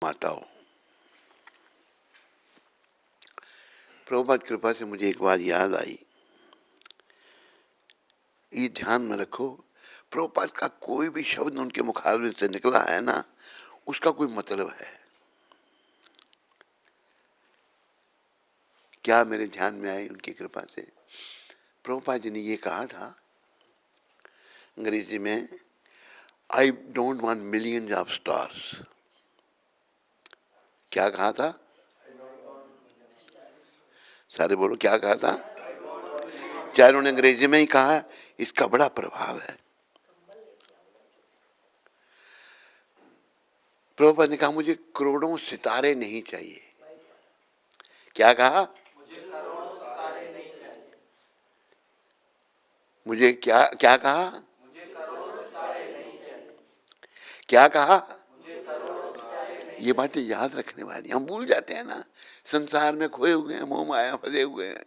माताओं, प्रभुपाद कृपा से मुझे एक बात याद आई। ये ध्यान में रखो, प्रभुपाद का कोई भी शब्द उनके मुखारबिन से निकला है ना, उसका कोई मतलब है। क्या मेरे ध्यान में आई उनकी कृपा से, प्रभुपाद जी ने ये कहा था अंग्रेजी में, I don't want millions of stars. क्या कहा था? सारे बोलो, क्या कहा था? चाहे उन्होंने अंग्रेजी में ही कहा, इसका बड़ा प्रभाव है। प्रभुपाद ने कहा मुझे करोड़ों सितारे नहीं चाहिए। क्या कहा? मुझे क्या क्या कहा? क्या कहा? ये बातें याद रखने वाली, हम भूल जाते हैं ना, संसार में खोए हुए हैं, मोह माया फंसे हुए हैं।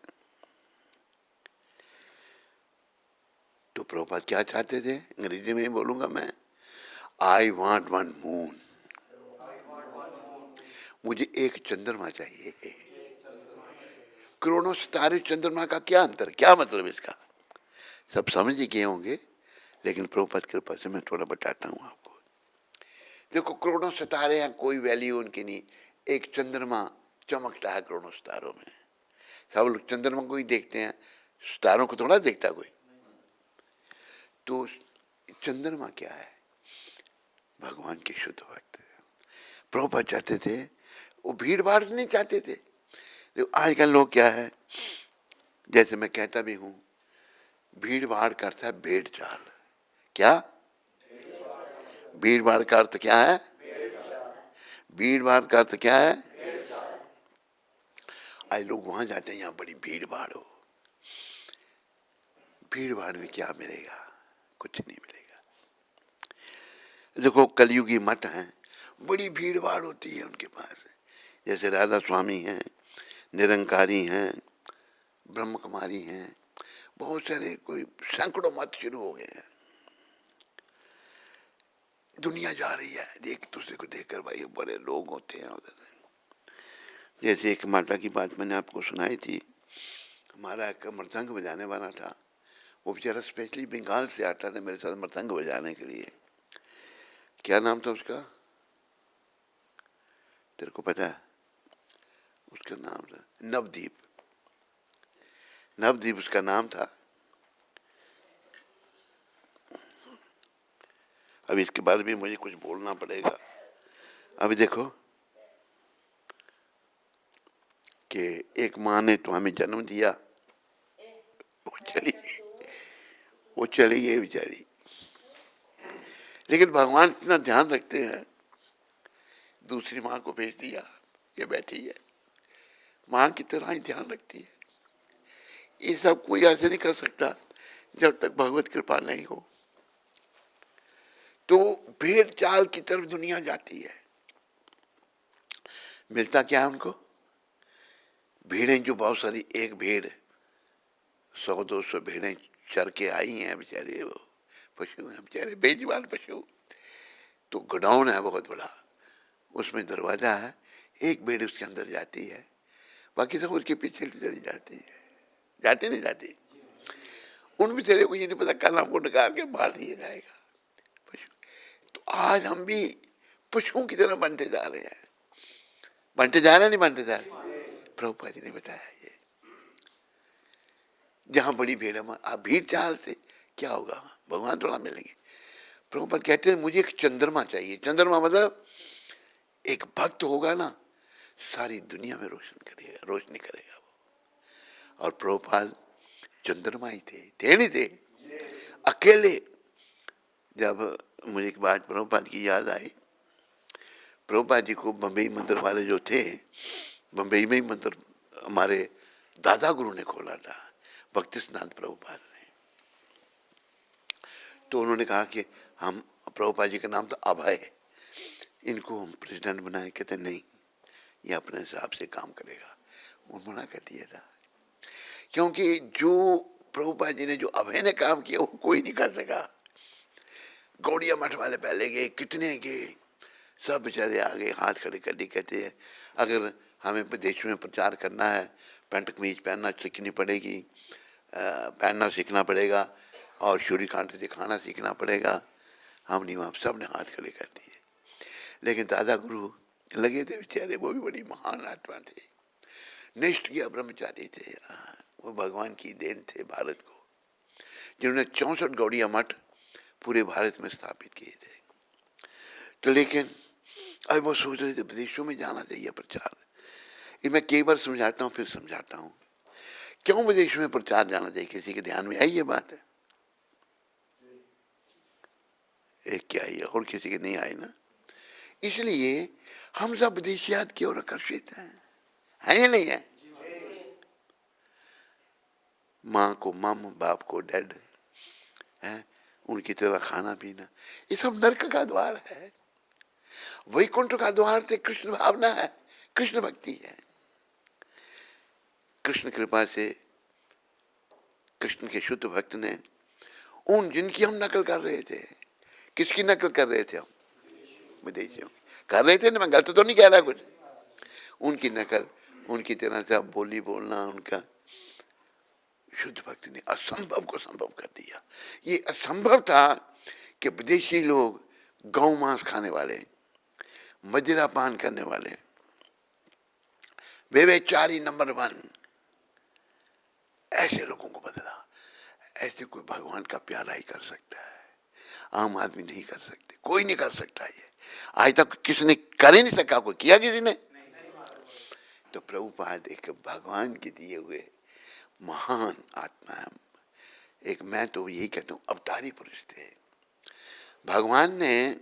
तो प्रभुपाद क्या चाहते थे, अंग्रेजी में ही बोलूंगा मैं, आई वॉन्ट वन मून। मुझे एक चंद्रमा चाहिए। करोड़ों सितारे चंद्रमा का क्या अंतर, क्या मतलब इसका? सब समझ ही गए होंगे, लेकिन प्रभुपाद कृपा से मैं थोड़ा बताता हूँ आपको। देखो, करोड़ों सितारे हैं, कोई वैल्यू उनकी नहीं। एक चंद्रमा चमकता है करोड़ों सितारों में। सब लोग चंद्रमा को ही देखते हैं, सितारों को थोड़ा देखता कोई। तो चंद्रमा क्या है? भगवान के शुद्ध भक्त। प्रभुपाद चाहते थे, वो भीड़ भाड़ नहीं चाहते थे। देखो आजकल लोग क्या है, जैसे मैं कहता भी हूं, भीड़ भाड़ का अर्थ है भेड़ चाल। क्या? भीड़ भाड़ का अर्थ क्या है? भीड़ भाड़ का अर्थ क्या है? आज लोग वहां जाते हैं, यहां बड़ी भीड़ भाड़ हो। भीड़ भाड़ में क्या मिलेगा? कुछ नहीं मिलेगा। देखो कलयुगी मठ हैं, बड़ी भीड़ भाड़ होती है उनके पास। जैसे राधा स्वामी हैं, निरंकारी हैं, ब्रह्म कुमारी हैं, बहुत सारे, कोई सैकड़ों मत शुरू हो गए हैं। दुनिया जा रही है एक दूसरे को देखकर, भाई बड़े लोग होते हैं उधर। जैसे एक माता की बात मैंने आपको सुनाई थी, हमारा एक मृदंग बजाने वाला था, वो बेचारा स्पेशली बंगाल से आता था मेरे साथ मृदंग बजाने के लिए। क्या नाम था उसका, तेरे को पता है? उसका नाम था नवदीप। नवदीप उसका नाम था। अब इसके बारे में मुझे कुछ बोलना पड़ेगा। अभी देखो कि एक माँ ने तो हमें जन्म दिया, वो चली गई बेचारी, लेकिन भगवान इतना ध्यान रखते हैं, दूसरी माँ को भेज दिया, ये बैठी है, माँ की तरह ही ध्यान रखती है। ये सब कोई ऐसे नहीं कर सकता जब तक भगवत कृपा नहीं हो। तो भेड़ चाल की तरफ दुनिया जाती है। मिलता क्या है उनको? भेड़ें जो बहुत सारी, एक भेड़ 100-200 भेड़ें चर के आई हैं बेचारे, वो पशु हैं बेचारे, बेजुबान पशु। तो गोडाउन है बहुत बड़ा, उसमें दरवाजा है, एक भेड़ उसके अंदर जाती है, बाकी सब उसके पीछे चली जाती है। जाती नहीं जाती? उन बेचारे को ये नहीं पता कल हमको निकाल के मार दिया जाएगा। पशु। तो आज हम भी पशुओं की तरह बनते जा रहे हैं। बनते जा रहे हैं, नहीं बनते जा रहे? प्रभुपाद जी ने बताया ये, जहां बड़ी भीड़ है, भीड़ चाल से क्या होगा, भगवान थोड़ा मिलेंगे। प्रभुपाद कहते हैं मुझे एक चंद्रमा चाहिए। चंद्रमा मतलब एक भक्त होगा ना, सारी दुनिया में रोशन करेगा, रोशनी करेगा वो। और प्रभुपाद चंद्रमा ही थे नहीं थे? अकेले। जब मुझे एक बात प्रभुपाद की याद आई, प्रभुपाद जी को बम्बई मंदिर वाले जो थे, बम्बई में ही मंदिर हमारे दादा गुरु ने खोला था, भक्ति सिद्धांत प्रभुपाद ने। तो उन्होंने कहा कि हम, प्रभुपाद जी का नाम था अभय, इनको हम प्रेसिडेंट बनाए। कहते नहीं, ये अपने हिसाब से काम करेगा। वो मना कर दिया था, क्योंकि जो प्रभुपाद जी ने, जो अभय ने काम किया, वो कोई नहीं कर सका। गौड़िया मठ वाले पहले गए, कितने गए, सब बेचारे आगे हाथ खड़े कर दिए, कहते हैं अगर हमें विदेश में प्रचार करना है पैंट कमीज पहनना सीखनी पड़ेगी, पहनना सीखना पड़ेगा और सूर्यकांत दिखाना सीखना पड़ेगा। हम नहीं, वहाँ सब ने हाथ खड़े कर दिए। लेकिन दादा गुरु लगे थे बेचारे, वो भी बड़ी महान आत्मा थे, निष्ठा ब्रह्मचारी थे, वो भगवान की देन थे भारत को, जिन्होंने 64 गौड़िया मठ पूरे भारत में स्थापित किए थे। तो लेकिन अब वो सोच रहे थे विदेशों में जाना चाहिए प्रचार। ये मैं कई बार समझाता हूँ, फिर समझाता हूँ क्यों विदेशों में प्रचार जाना चाहिए। किसी के ध्यान में आई ये बात है? एक क्या आई और किसी के नहीं आई ना। इसलिए हम सब विदेशियात की ओर आकर्षित हैं, है या नहीं है? माँ को मम, बाप को डैड है, उनकी तरह खाना पीना, ये सब नरक का द्वार है। वैकुंठ का द्वार से कृष्ण भावना है, कृष्ण भक्ति है। कृष्ण कृपा से कृष्ण के शुद्ध भक्त ने उन जिनकी हम नकल कर रहे थे, किसकी नकल कर रहे थे हम? विदेशियों कर रहे थे ना, मैं गलत तो नहीं कह रहा कुछ। उनकी नकल, उनकी तरह से बोली बोलना, उनका शुद्ध भक्त ने असंभव को संभव कर दिया। ये असंभव था कि विदेशी लोग गौ मांस खाने वाले, मदिरा पान करने वाले, व्यभिचारी नंबर 1, ऐसे लोगों को बदला। ऐसे कोई भगवान का प्यारा ही कर सकता है, आम आदमी नहीं कर सकते, कोई नहीं कर सकता। ये आज तक किसी ने कर ही नहीं सका, कोई किया किसी ने? तो प्रभुपाद एक भगवान के दिए हुए महान आत्मा है। एक मैं तो यही कहता हूँ अवतारी पुरुष थे। भगवान ने,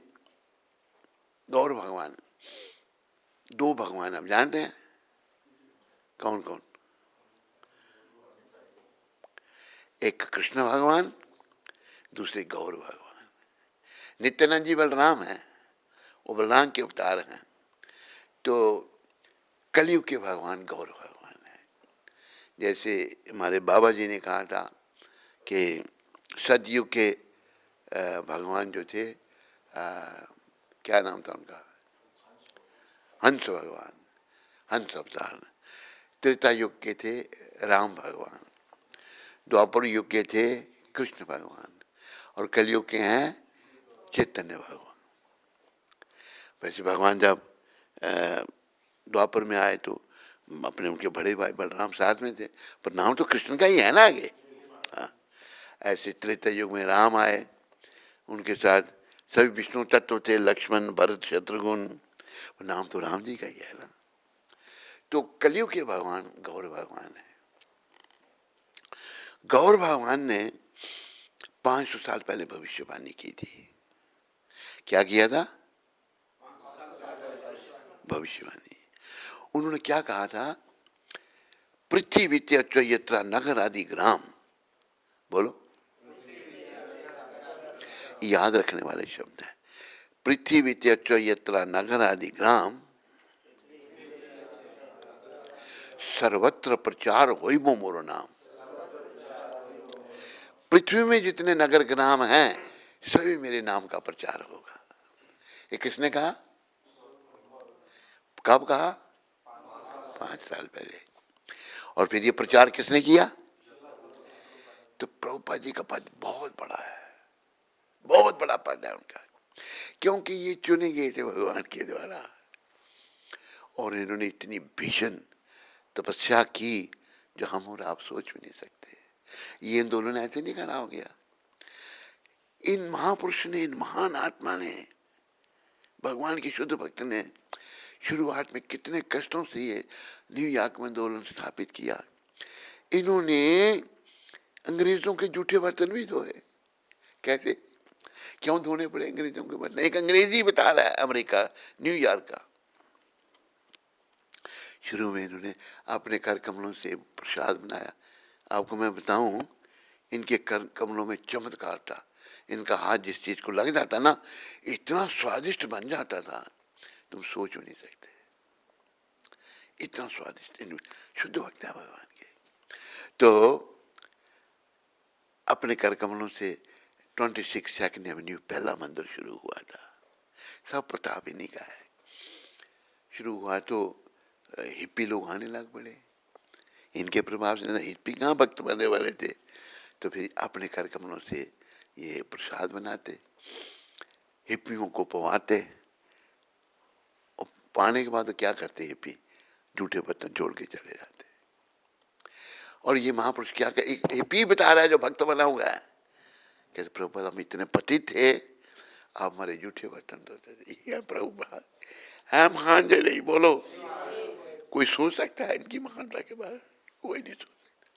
गौर भगवान, 2 भगवान आप जानते हैं कौन कौन? एक कृष्ण भगवान, दूसरे गौर भगवान। नित्यानंद जी बलराम है, वो बलराम के अवतार हैं। तो कलयुग के भगवान गौर भगवान है। जैसे हमारे बाबा जी ने कहा था कि सतयुग के भगवान जो थे, क्या नाम था उनका? हंस भगवान, हंस अवतार। त्रेता युग के थे राम भगवान, द्वापर युग के थे कृष्ण भगवान, और कलयुग के हैं चैतन्य भगवान। वैसे भगवान जब द्वापर में आए तो अपने उनके बड़े भाई बलराम साथ में थे, पर नाम तो कृष्ण का ही है ना आगे। हाँ, ऐसे त्रेता युग में राम आए, उनके साथ सभी विष्णु तत्व थे, लक्ष्मण, भरत, शत्रुघ्न, नाम तो राम जी का ही है ना। तो कलयुग के भगवान गौर भगवान है। गौर भगवान ने 500 साल पहले भविष्यवाणी की थी। क्या किया था? भविष्यवाणी। उन्होंने क्या कहा था? पृथ्वी वित्य यत्र नगर आदि ग्राम। बोलो, याद रखने वाले शब्द है। पृथ्वी वित्य यत्र नगर आदि ग्राम सर्वत्र प्रचार होई वो मोरो नाम। पृथ्वी में जितने नगर ग्राम हैं सभी मेरे नाम का प्रचार होगा। ये किसने कहा? कब कहा? 5 साल पहले। और फिर ये प्रचार किसने किया? तो प्रभुपाद जी का पद बहुत बड़ा है, बहुत बड़ा पद है उनका, क्योंकि ये चुने गए थे भगवान के द्वारा। और इन्होंने इतनी भीषण तपस्या की जो हम और आप सोच भी नहीं सकते। ये आंदोलन ऐसे नहीं खड़ा हो गया। इन महापुरुष ने, इन महान आत्मा ने, भगवान के शुद्ध भक्त ने शुरुआत में कितने कष्टों से ये न्यूयॉर्क में आंदोलन स्थापित किया। इन्होंने अंग्रेजों के जूठे बर्तन भी धोए। कैसे, क्यों धोने पड़े अंग्रेजों के बर्तन? एक अंग्रेजी बता रहा है, अमेरिका, न्यूयॉर्क का। शुरू में इन्होंने अपने कर कमलों से प्रसाद बनाया। आपको मैं बताऊं, इनके कर कमलों में चमत्कार था। इनका हाथ जिस चीज को लग जाता ना, इतना स्वादिष्ट बन जाता था, तुम सोच भी नहीं सकते। इतना स्वादिष्ट, शुद्ध भक्त है भगवान के। तो अपने कर कमलों से 26 सेकंड एवेन्यू पहला मंदिर शुरू हुआ था। सब प्रताप इन्हीं का है। शुरू हुआ तो हिप्पी लोग आने लग पड़े, इनके प्रभाव से। हिप्पी कहाँ भक्त बनने वाले थे, तो फिर अपने कर कमलों से ये प्रसाद बनाते, हिप्पियों को पवाते, और पाने के बाद तो क्या करते हिप्पी, जूठे बर्तन जोड़ के चले जाते। और ये महापुरुष क्या कर, एक हिप्पी बता रहा है जो भक्त बना हुआ है, कैसे प्रभुपाद हम इतने पतित थे, आप हमारे जूठे बर्तन धोते थे। ये प्रभुपाद है महान जय नहीं, बोलो कोई सोच सकता है इनकी महानता के बारे में? कोई नहीं सोच सकता।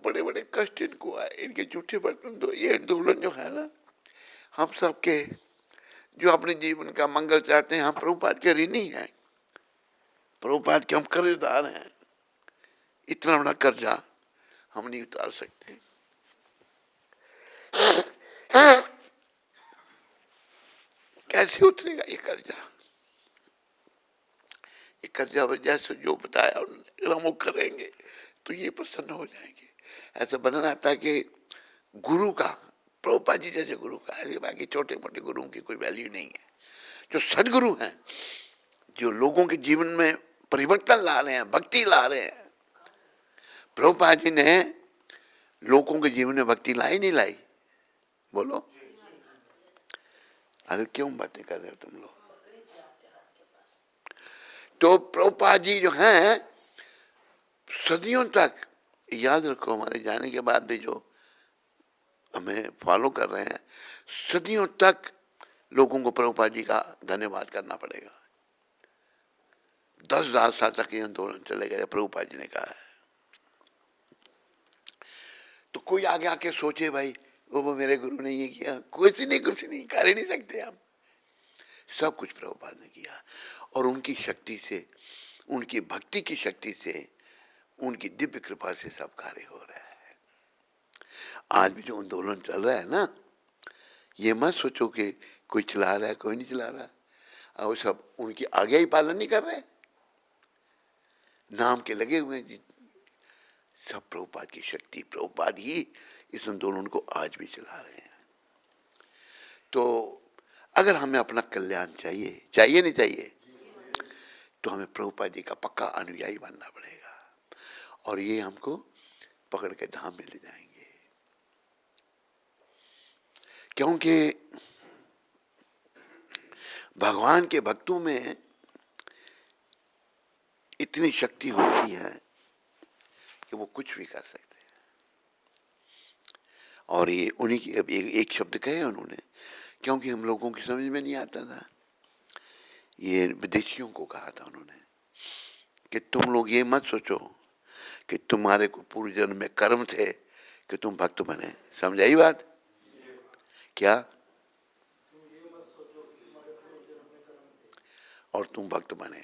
बड़े बड़े कष्ट इनको आए, इनके जूठे बर्तन दो। ये आंदोलन जो है ना, हम सबके जो अपने जीवन का मंगल चाहते हैं, हम प्रभुपाद के ऋणी हैं, प्रभुपाद के हम कर्जदार हैं। इतना बड़ा कर्जा हम नहीं उतार सकते। कैसे उतरेगा ये कर्जा? ये कर्जा जैसे जो बताया अगर हम वो करेंगे तो ये प्रसन्न हो जाएंगे। ऐसा बनना था कि गुरु का, प्रभुपाद जी जैसे गुरु का, ऐसे बाकी छोटे मोटे गुरुओं की कोई वैल्यू नहीं है। जो सदगुरु हैं, जो लोगों के जीवन में परिवर्तन ला रहे हैं, भक्ति ला रहे हैं। प्रभुपाद जी ने लोगों के जीवन में भक्ति लाई नहीं लाई? बोलो। अरे क्यों बातें कर रहे हो तुम लोग? तो प्रभुपाद जी जो हैं, सदियों तक, याद रखो, हमारे जाने के बाद भी जो हमें फॉलो कर रहे हैं, सदियों तक लोगों को प्रभुपाद जी का धन्यवाद करना पड़ेगा। 10,000 साल तक ये आंदोलन चलेगा, प्रभुपाद जी ने कहा है। तो कोई आगे आके सोचे भाई वो मेरे गुरु ने ये किया, कुछ नहीं कर ही नहीं सकते हम। सब कुछ प्रभुपाद ने किया, और उनकी शक्ति से, उनकी भक्ति की शक्ति से, उनकी दिव्य कृपा से सब कार्य हो रहा है। आज भी जो आंदोलन चल रहा है ना, ये मत सोचो कि कोई चला रहा है, कोई नहीं चला रहा, और सब उनकी आज्ञा ही पालन नहीं कर रहे, नाम के लगे हुए हैं। सब प्रभुपाद की शक्ति, प्रभुपाद ही इस आंदोलन को आज भी चला रहे हैं। तो अगर हमें अपना कल्याण चाहिए, चाहिए नहीं चाहिए, तो हमें प्रभुपाद जी का पक्का अनुयायी बनना पड़ेगा, और ये हमको पकड़ के धाम में ले जाएंगे। क्योंकि भगवान के भक्तों में इतनी शक्ति होती है कि वो कुछ भी कर सकते हैं। और ये उन्हीं की, अब एक शब्द कहे उन्होंने, क्योंकि हम लोगों की समझ में नहीं आता था, ये विदेशियों को कहा था उन्होंने कि तुम लोग ये मत सोचो कि तुम्हारे को पूर्व जन्म में कर्म थे कि तुम भक्त बने। समझाई बात? क्या? और तुम भक्त बने,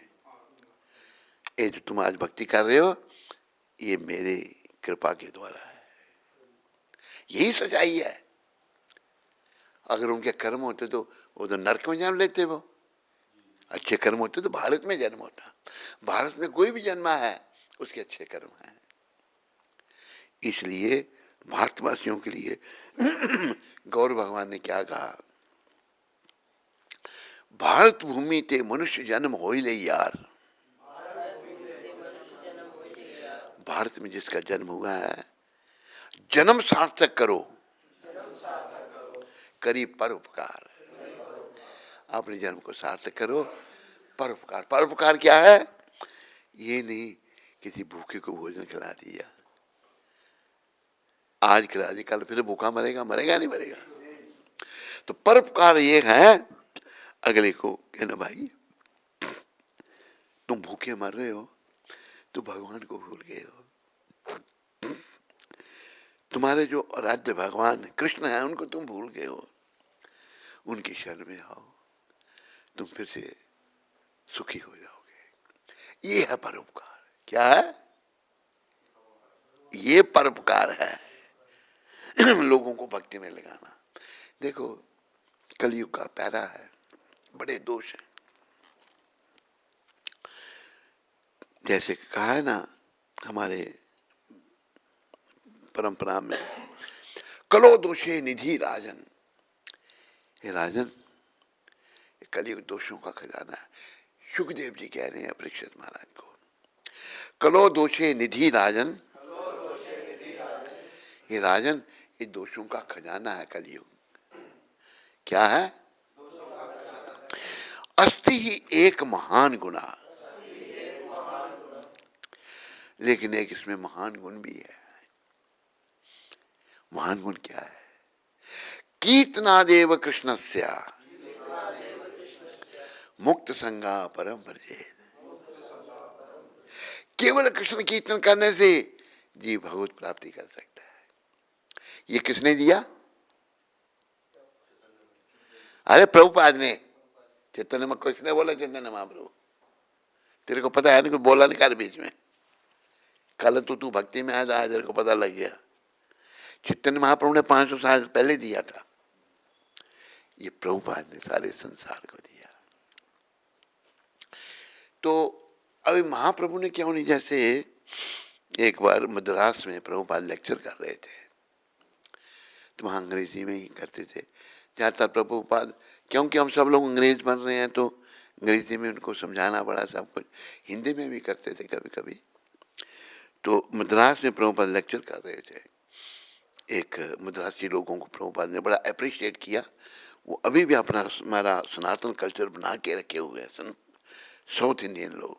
ये जो तुम आज भक्ति कर रहे हो, ये मेरे कृपा के द्वारा है। यही सच्चाई है। अगर उनके कर्म होते तो वो तो नरक में जन्म लेते, वो अच्छे कर्म होते तो भारत में जन्म होता। भारत में कोई भी जन्मा है उसके अच्छे कर्म हैं। इसलिए भारतवासियों के लिए गौर भगवान ने क्या कहा, भारत भूमि ते मनुष्य जन्म हो ही ले यार। भारत में जिसका जन्म हुआ है, जन्म सार्थक करो, करी परोपकार। अपने जन्म को सार्थक करो, परोपकार। परोपकार क्या है? ये नहीं किसी भूखे को भोजन खिला दिया, आज खिला दी, कल फिर भूखा मरेगा, मरेगा नहीं मरेगा। तो परोपकार ये है, अगले को कहना भाई तुम भूखे मर रहे हो तो भगवान को भूल गए हो। तुम्हारे जो आराध्य भगवान कृष्ण है उनको तुम भूल गए हो, उनकी शरण में आओ, तुम फिर से सुखी हो जाओगे। ये है परोपकार। क्या है? ये परोपकार है, लोगों को भक्ति में लगाना। देखो कलयुग का पैरा है, बड़े दोष हैं। जैसे कहा है ना हमारे परंपरा में, कलो दोषे निधि राजन। हे राजन, कलयुग दोषों का खजाना है। सुखदेव जी कह रहे हैं परीक्षित महाराज को, कलो दोषे निधि राजन, ये राजन ये दोषों का खजाना है कलयुग। क्या है? अस्ति ही एक महान गुना, लेकिन एक इसमें महान गुण भी है। महान गुण क्या है? कीर्तनादेव कृष्णस्य मुक्त संगा परम व्रजेत। केवल कृष्ण कीर्तन करने से जी भगवत प्राप्ति कर सकता है। ये किसने दिया? अरे प्रभुपाद ने। चैतन्य में किसने बोला? चैतन्य महाप्रभु। तेरे को पता है ना, कुछ बोला नहीं कर बीच में। कल तो तू भक्ति में आया था, तेरे को पता लग गया। चैतन्य महाप्रभु ने 500 साल पहले दिया था, ये प्रभुपाद ने सारे संसार को दिया। तो अभी महाप्रभु ने क्या होनी, जैसे एक बार मद्रास में प्रभुपाद लेक्चर कर रहे थे, तो वहाँ अंग्रेजी में ही करते थे ज़्यादातर प्रभुपाद, क्योंकि हम सब लोग अंग्रेज बन रहे हैं तो अंग्रेजी में उनको समझाना पड़ा सब कुछ। हिंदी में भी करते थे कभी कभी। तो मद्रास में प्रभुपाद लेक्चर कर रहे थे, एक मद्रासी लोगों को प्रभुपाद ने बड़ा अप्रिशिएट किया। वो अभी भी अपना हमारा सनातन कल्चर बना के रखे हुए हैं, साउथ इंडियन लोग।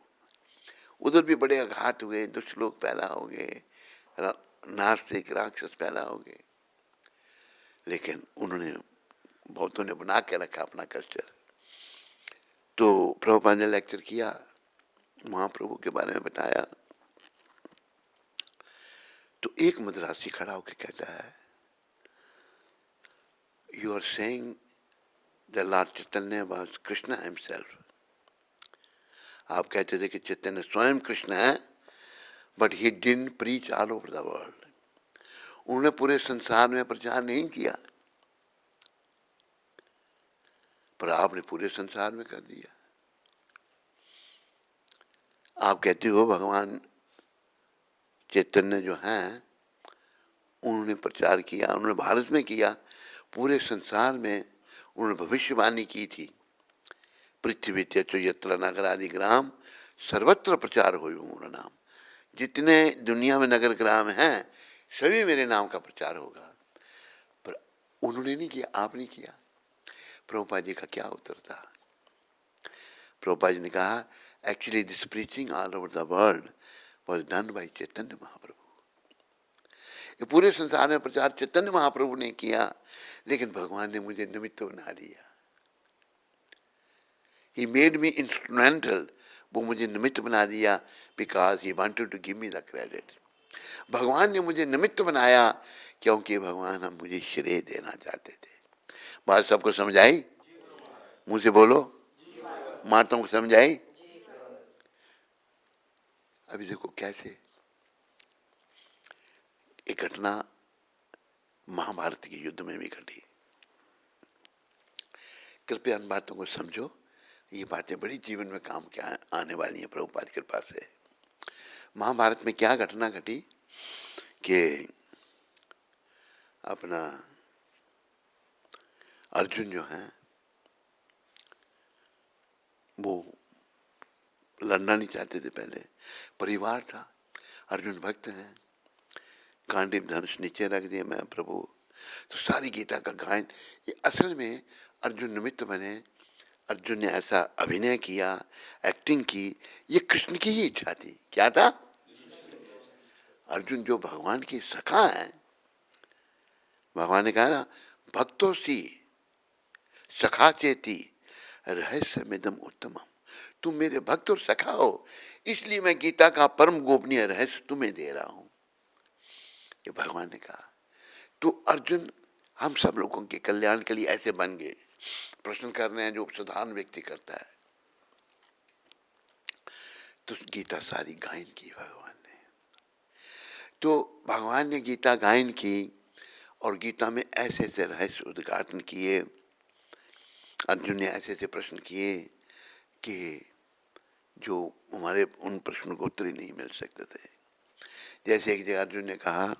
उधर भी बड़े आघात हुए, दुष्ट लोग पैदा हो गए, नास्तिक राक्षस पैदा हो गए, लेकिन उन्होंने बहुतों ने बना के रखा अपना कल्चर। तो प्रभुपाद ने लेक्चर किया, महाप्रभु के बारे में बताया। तो एक मद्रासी खड़ा होकर कहता है, you are saying the lord Chaitanya was Krishna himself. आप कहते थे कि चैतन्य स्वयं कृष्ण है, but he didn't preach all over the world. उन्होंने पूरे संसार में प्रचार नहीं किया, पर आपने पूरे संसार में कर दिया। आप कहते हो भगवान चैतन्य जो हैं उन्होंने प्रचार किया, उन्होंने भारत में किया, पूरे संसार में उन्होंने भविष्यवाणी की थी, पृथ्वी त्यजो यत्र नगर आदि ग्राम सर्वत्र प्रचार हो मोर नाम। जितने दुनिया में नगर ग्राम हैं सभी मेरे नाम का प्रचार होगा। पर उन्होंने नहीं किया, आपने किया। प्रभुपाद जी का क्या उत्तर था? प्रभुपाद जी ने कहा, actually this preaching all over the world was done by Chaitanya Mahaprabhu. ये पूरे संसार में प्रचार चैतन्य महाप्रभु ने किया, लेकिन भगवान ने मुझे निमित्त बना दिया। He made me instrumental, वो मुझे निमित्त बना दिया, because he wanted to give me the credit। भगवान ने मुझे निमित्त बनाया क्योंकि भगवान हम मुझे श्रेय देना चाहते थे। बात सबको समझ आई? मुंह से बोलो। माताओं को समझ आई? अभी देखो कैसे एक घटना महाभारत के युद्ध में भी घटी। कृपया इन बातों को समझो, ये बातें बड़ी जीवन में काम के आने वाली हैं प्रभुपाद की कृपा से। महाभारत में क्या घटना घटी कि अपना अर्जुन जो है वो लड़ना नहीं चाहते थे। पहले परिवार था, अर्जुन भक्त हैं, गांडीव धनुष नीचे रख दिया मैं प्रभु। तो सारी गीता का गायन, ये असल में अर्जुन निमित्त बने। अर्जुन ने ऐसा अभिनय किया, एक्टिंग की, ये कृष्ण की ही इच्छा थी। क्या था? अर्जुन जो भगवान की सखा है, भगवान ने कहा ना, भक्तों सी सखा चेती रहस्य मिदम उत्तमम। तुम मेरे भक्त और सखा हो, इसलिए मैं गीता का परम गोपनीय रहस्य तुम्हें दे रहा हूं, ये भगवान ने कहा। तो अर्जुन हम सब लोगों के कल्याण के लिए ऐसे बन गए। प्रश्न कर रहे हैं जो साधारण व्यक्ति करता है। तो गीता सारी गायन की भगवान ने। तो भगवान ने गीता गायन की और गीता में ऐसे ऐसे रहस्य उद्घाटन किए। अर्जुन ने ऐसे ऐसे प्रश्न किए कि जो हमारे उन प्रश्नों को उत्तर ही नहीं मिल सकते थे। जैसे एक जगह अर्जुन ने कहा,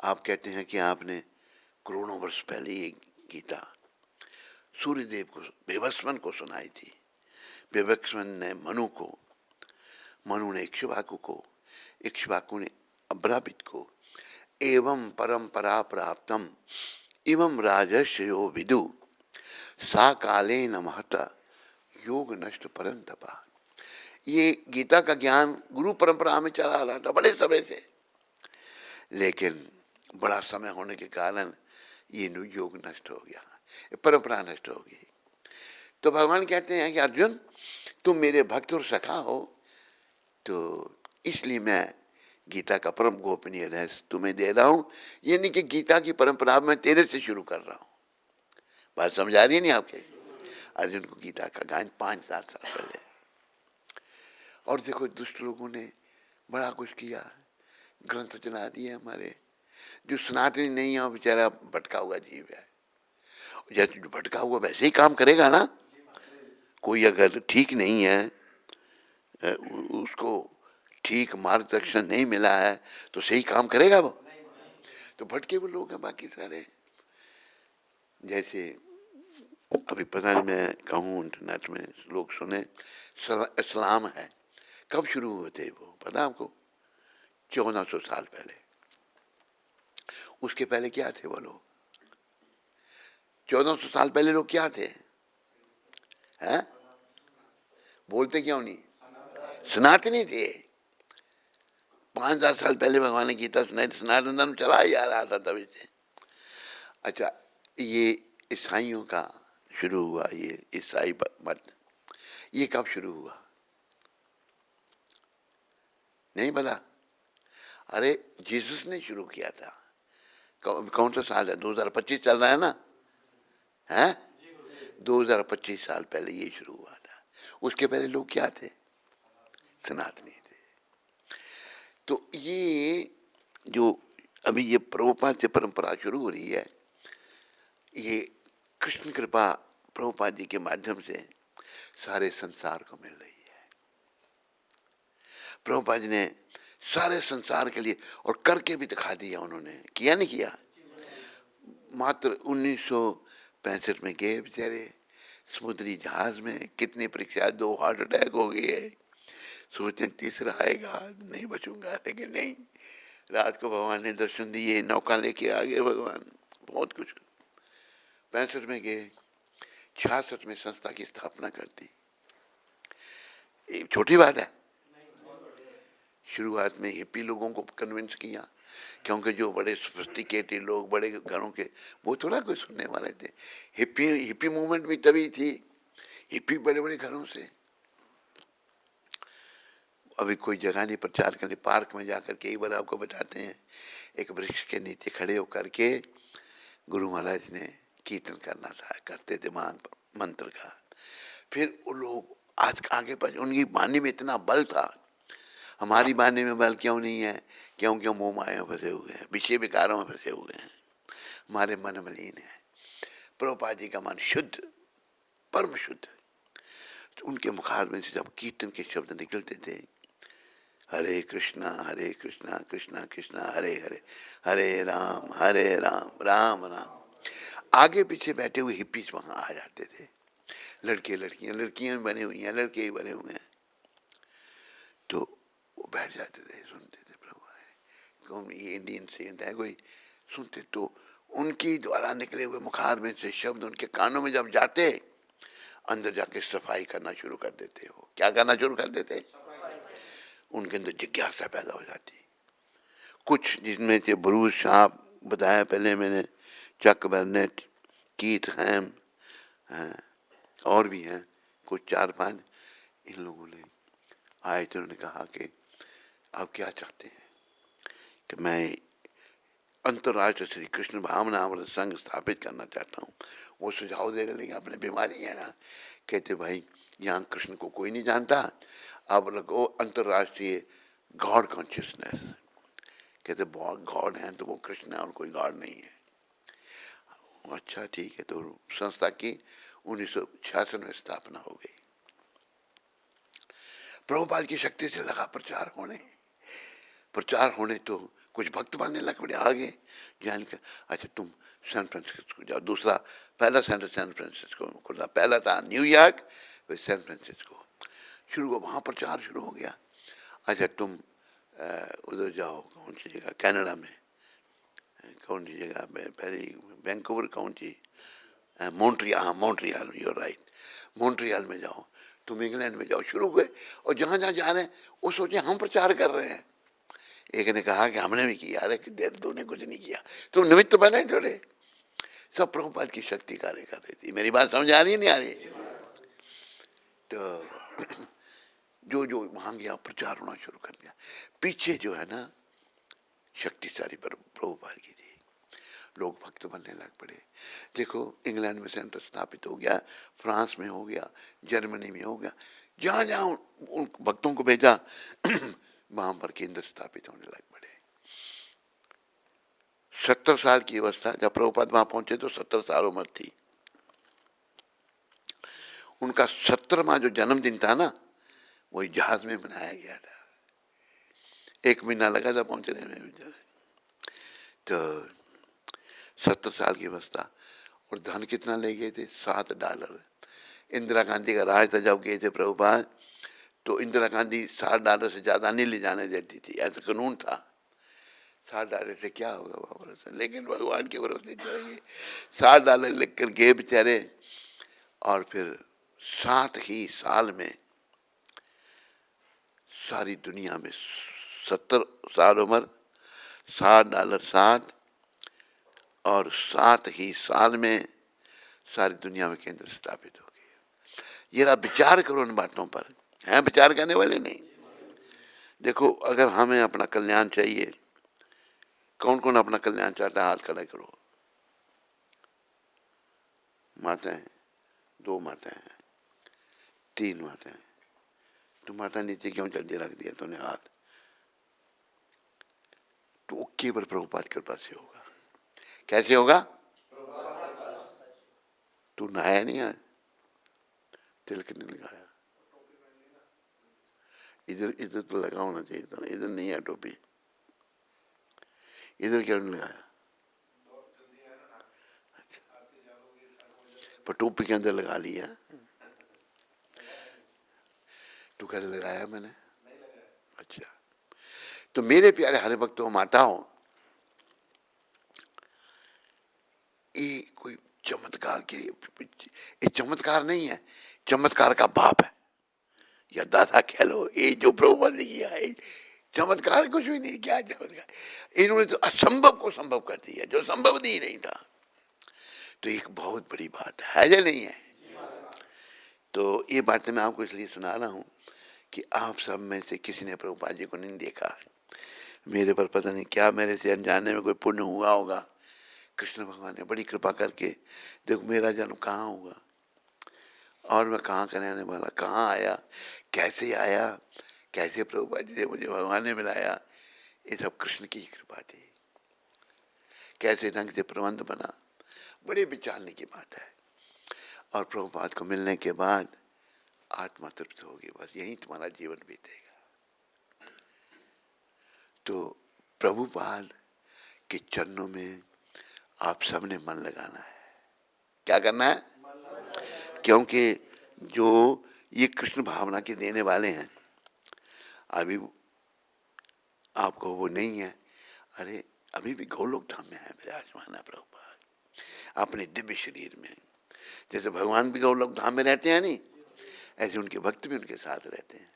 आप कहते हैं कि आपने करोड़ों वर्ष पहले ये गीता सूर्यदेव को, विवस्वन को सुनाई थी। विवस्वन ने मनु को, मनु ने इक्ष्वाकु को, इक्ष्वाकु ने अब्रावित को। एवं परंपरा प्राप्तम इमं राजर्षयो विदु सा काले न महता योग नष्ट परंतपा। ये गीता का ज्ञान गुरु परंपरा में चला रहा था बड़े समय से, लेकिन बड़ा समय होने के कारण ये योग नष्ट हो गया, परंपरा नष्ट हो गई। तो भगवान कहते हैं कि अर्जुन तुम मेरे भक्त और सखा हो, तो इसलिए मैं गीता का परम गोपनीय रहस्य तुम्हें दे रहा हूं। ये नहीं कि गीता की परंपरा मैं तेरे से शुरू कर रहा हूं। बात समझा रही है नहीं आपके? अर्जुन को गीता का ज्ञान 5000 साल पहले। और देखो दुष्ट लोगों ने बड़ा कुछ किया, ग्रंथ चला दिए हमारे। जो सनातनी नहीं है वो बेचारा भटका हुआ जीव है। जैसे जो भटका हुआ वैसे ही काम करेगा ना। कोई अगर ठीक नहीं है, उसको ठीक मार्गदर्शन नहीं मिला है, तो सही काम करेगा वो? तो भटके वो लोग हैं बाकी सारे। जैसे अभी पता नहीं मैं कहूँ इंटरनेट में लोग सुने, इस्लाम है, कब शुरू हुए थे वो पता आपको? 1400 साल पहले। उसके पहले क्या थे वो लोग? 1400 साल पहले लोग क्या थे? हैं? बोलते क्यों नहीं? सनातनी थे। 5000 साल पहले भगवान ने गीता सुनाई, सनातन धर्म चला ही आ रहा था तभी से। अच्छा, ये ईसाइयों का शुरू हुआ, ये ईसाई मत, ये कब शुरू हुआ नहीं पता? अरे जीसस ने शुरू किया था। कौन सा साल है? 2025 चल रहा है ना, है 2025 साल पहले ये शुरू हुआ था। उसके पहले लोग क्या थे? सनातनी थे। तो ये जो अभी ये प्रभुपाद से परंपरा शुरू हो रही है, ये कृष्ण कृपा प्रभुपाद जी के माध्यम से सारे संसार को मिल रही है। प्रभुपाद जी ने सारे संसार के लिए और करके भी दिखा दिया उन्होंने, किया नहीं किया? मात्र 1965 में गए बेचारे समुद्री जहाज में, कितनी परीक्षा, 2 हार्ट अटैक हो गए, सोचते तीसरा आएगा नहीं बचूंगा, लेकिन नहीं, रात को भगवान ने दर्शन दिए, नौका लेके आ गए भगवान, बहुत कुछ। 65 में गए, 66 में संस्था की स्थापना कर दी। छोटी बात है। शुरुआत में हिप्पी लोगों को कन्विंस किया, क्योंकि जो बड़े सोफिस्टिकेटेड लोग, बड़े घरों के, वो थोड़ा कोई सुनने वाले थे। हिप्पी मूवमेंट भी तभी थी, हिप्पी बड़े बड़े घरों से। अभी कोई जगह नहीं प्रचार करने, पार्क में जाकर के एक बार आपको बताते हैं, एक वृक्ष के नीचे खड़े होकर के गुरु महाराज ने कीर्तन करना था, करते थे मंत्र का। फिर वो लोग आज आगे पर, उनकी वाणी में इतना बल था, हमारी वाणी में बल क्यों नहीं है? क्यों मोह माया में फंसे हुए हैं, विषय विकारों में फंसे हुए हैं, हमारे मन मलिन है। प्रभुपाद जी का मन शुद्ध, परम शुद्ध। तो उनके मुखार में से जब कीर्तन के शब्द निकलते थे, हरे कृष्णा कृष्णा कृष्णा हरे हरे, हरे राम राम राम। आगे पीछे बैठे हुए हिप्पीज वहां आ जाते थे, लड़के लड़कियां, लड़कियां बने हुई हैं, लड़के ही बने हुए हैं। तो वो बैठ जाते थे, सुनते थे प्रभु है, कौन ये इंडियन सेंट है कोई, सुनते। तो उनकी द्वारा निकले हुए मुखार में से शब्द उनके कानों में जब जाते, अंदर जाके सफाई करना शुरू कर देते। हो क्या करना शुरू कर देते? उनके अंदर जिज्ञासा पैदा हो जाती। कुछ जिनमें से ब्रूस शाप बताया पहले मैंने, चक बर्नेट, कीथ हैम, और भी हैं कुछ 4-5, इन लोगों ने आए तो उन्होंने कहा कि आप क्या चाहते हैं? कि मैं अंतर्राष्ट्रीय श्री कृष्ण भावनामृत संघ स्थापित करना चाहता हूँ। वो सुझाव दे रहे, लेकिन अपने बीमारी है ना। कहते भाई यहाँ कृष्ण को कोई नहीं जानता, अब रखो अंतर्राष्ट्रीय गॉड कॉन्शियसनेस। कहते बहुत गॉड हैं तो वो कृष्ण है और कोई गॉड नहीं है। अच्छा ठीक है। तो संस्था की 1966 में स्थापना हो गई। प्रभुपाद की शक्ति से लगा प्रचार होने तो कुछ भक्त बनने लग पड़े आगे जान के। अच्छा तुम सैन फ्रांसिस्को जाओ, दूसरा पहला सेंटर सैन फ्रांसिस्को में खुला, पहला था न्यूयॉर्क, फिर सैन फ्रांसिस्को शुरू हो, वहाँ प्रचार शुरू हो गया। अच्छा तुम उधर जाओ, कौन सी जगह, कनाडा में कौन सी जगह, पहले वैंकूवर, कौन सी, मॉन्ट्रियल, हाँ मॉन्ट्रियल, यू राइट, मॉन्ट्रियल में जाओ, तुम इंग्लैंड में जाओ, शुरू हुए। और जहाँ जहाँ जा रहे हैं वो सोचे हम प्रचार कर रहे हैं। एक ने कहा कि हमने भी किया। अरे तूने कुछ नहीं किया, तुम निमित्त तो बने थोड़े। सब प्रभुपाद की शक्ति कार्य कर रही थी। मेरी बात समझ आ रही है नहीं आ रही? तो जो जो वहां गया प्रचार होना शुरू कर दिया। पीछे जो है ना शक्तिशाली प्रभुपाद की थी, लोग भक्त बनने लग पड़े। देखो इंग्लैंड में सेंटर स्थापित हो गया, फ्रांस में हो गया, जर्मनी में हो गया, जहाँ जहाँ उन भक्तों को भेजा वहां पर केंद्र स्थापित होने लग पड़े। 70 साल की अवस्था, जब प्रभुपाद वहां पहुंचे तो 70 साल उम्र थी। उनका 70वां जो जन्मदिन था ना, वही जहाज में मनाया गया था। 1 महीना लगा था पहुंचने में। तो 70 साल की अवस्था, और धन कितना ले गए थे? $7। इंदिरा गांधी का राज था जब गए थे प्रभुपाद, तो इंदिरा गांधी $7 से ज्यादा नहीं ले जाने देती थी, ऐसा कानून था। $7 से क्या होगा भरोसा, लेकिन भगवान के भरोसे चलेंगे। $7 लिख कर गए बेचारे, और फिर 7 ही साल में सारी दुनिया में, 70 साल उम्र, $7, 7, और 7 ही साल में सारी दुनिया में केंद्र स्थापित हो गए। ये विचार करो इन बातों पर, हैं विचार करने वाले नहीं। देखो अगर हमें अपना कल्याण चाहिए, कौन कौन अपना कल्याण चाहता है? हाथ खड़ा करो। माताएं, 2 माताएं हैं, 3 माताएं। तो माता नीचे क्यों जल्दी रख दिया तूने हाथ? तो केवल प्रभुपाद कृपा से होगा। कैसे होगा? तू नहाया नहीं है, तिलक नहीं लगाया, इधर इधर तो लगा होना चाहिए था, इधर नहीं है टोपी, इधर क्यों नहीं लगाया? अच्छा, पर टोपी के अंदर लगा लिया। तू कैसे लगाया? मैंने अच्छा। तो मेरे प्यारे हरे भक्तों, माताओं, ये कोई चमत्कार के, ये चमत्कार नहीं है, चमत्कार का बाप है, या दादा कह लो। ये जो प्रभुपाद ने किया है चमत्कार कुछ भी नहीं। क्या चमत्कार? इन्होंने तो असंभव को संभव कर दिया, जो संभव नहीं था। तो एक बहुत बड़ी बात है या नहीं है? तो ये बातें मैं आपको इसलिए सुना रहा हूँ कि आप सब में से किसी ने प्रभुपाद जी को नहीं देखा है। मेरे पर पता नहीं क्या, मेरे से अनजाने में कोई पुण्य हुआ होगा। कृष्ण भगवान ने बड़ी कृपा करके, देखो मेरा जन्म कहाँ हुआ, और मैं कहाँ का रहने वाला, कहाँ आया, कैसे आया, कैसे प्रभुपाद जी ने मुझे भगवान ने मिलाया, ये सब कृष्ण की कृपा थी। कैसे ढंग से प्रबंध बना, बड़े विचारने की बात है। और प्रभुपाद को मिलने के बाद आत्मा तृप्त होगी, बस यही तुम्हारा जीवन बीतेगा। तो प्रभुपाद के चरणों में आप सबने मन लगाना है। क्या करना है? क्योंकि जो ये कृष्ण भावना के देने वाले हैं, अभी आपको वो नहीं है। अरे अभी भी गोलोक धाम में है विराजमान है प्रभुपाद अपने दिव्य शरीर में। जैसे भगवान भी गोलोक धाम में रहते हैं नहीं, ऐसे उनके भक्त भी उनके साथ रहते हैं।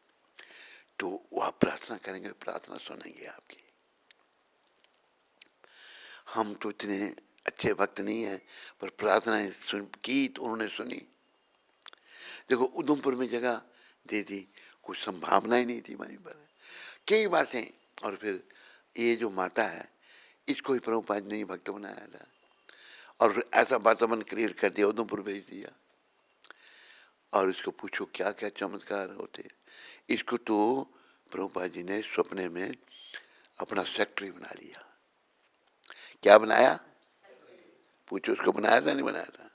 तो वो आप प्रार्थना करेंगे, प्रार्थना सुनेंगे आपकी। हम तो इतने अच्छे भक्त नहीं हैं, पर प्रार्थना सुन की तो उन्होंने सुनी। देखो उधमपुर में जगह दे दी, कुछ संभावना ही नहीं थी वहीं पर, कई बातें। और फिर ये जो माता है, इसको ही प्रभुपाद ने भक्त बनाया था, और फिर ऐसा वातावरण क्रिएट कर दिया, उधमपुर भेज दिया। और इसको पूछो क्या क्या चमत्कार होते। इसको तो प्रभुपाद जी ने सपने में अपना सेक्रेटरी बना लिया। क्या बनाया? पूछो उसको बनाया था नहीं बनाया था?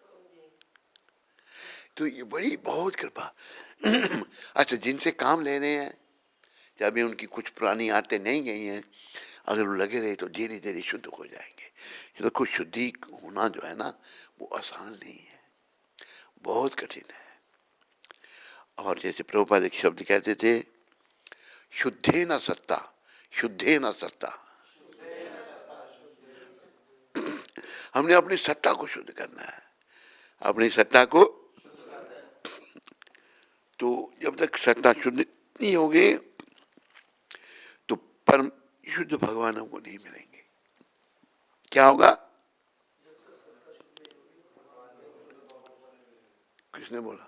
तो ये बड़ी बहुत कृपा। अच्छा जिनसे काम ले रहे हैं, जब भी उनकी कुछ पुरानी आदतें नहीं गई हैं, अगर वो लगे रहे तो धीरे धीरे शुद्ध हो जाएंगे। तो कुछ शुद्धि होना जो है ना वो आसान नहीं है, बहुत कठिन है। और जैसे प्रभुपाद एक शब्द कहते थे, शुद्धे न सत्ता, शुद्धे न सत्ता। हमने अपनी सत्ता को शुद्ध करना है, अपनी सत्ता को। तो जब तक सत्ता शुद्ध नहीं होगी तो परम शुद्ध भगवान हमको नहीं मिलेंगे। क्या होगा? किसने बोला?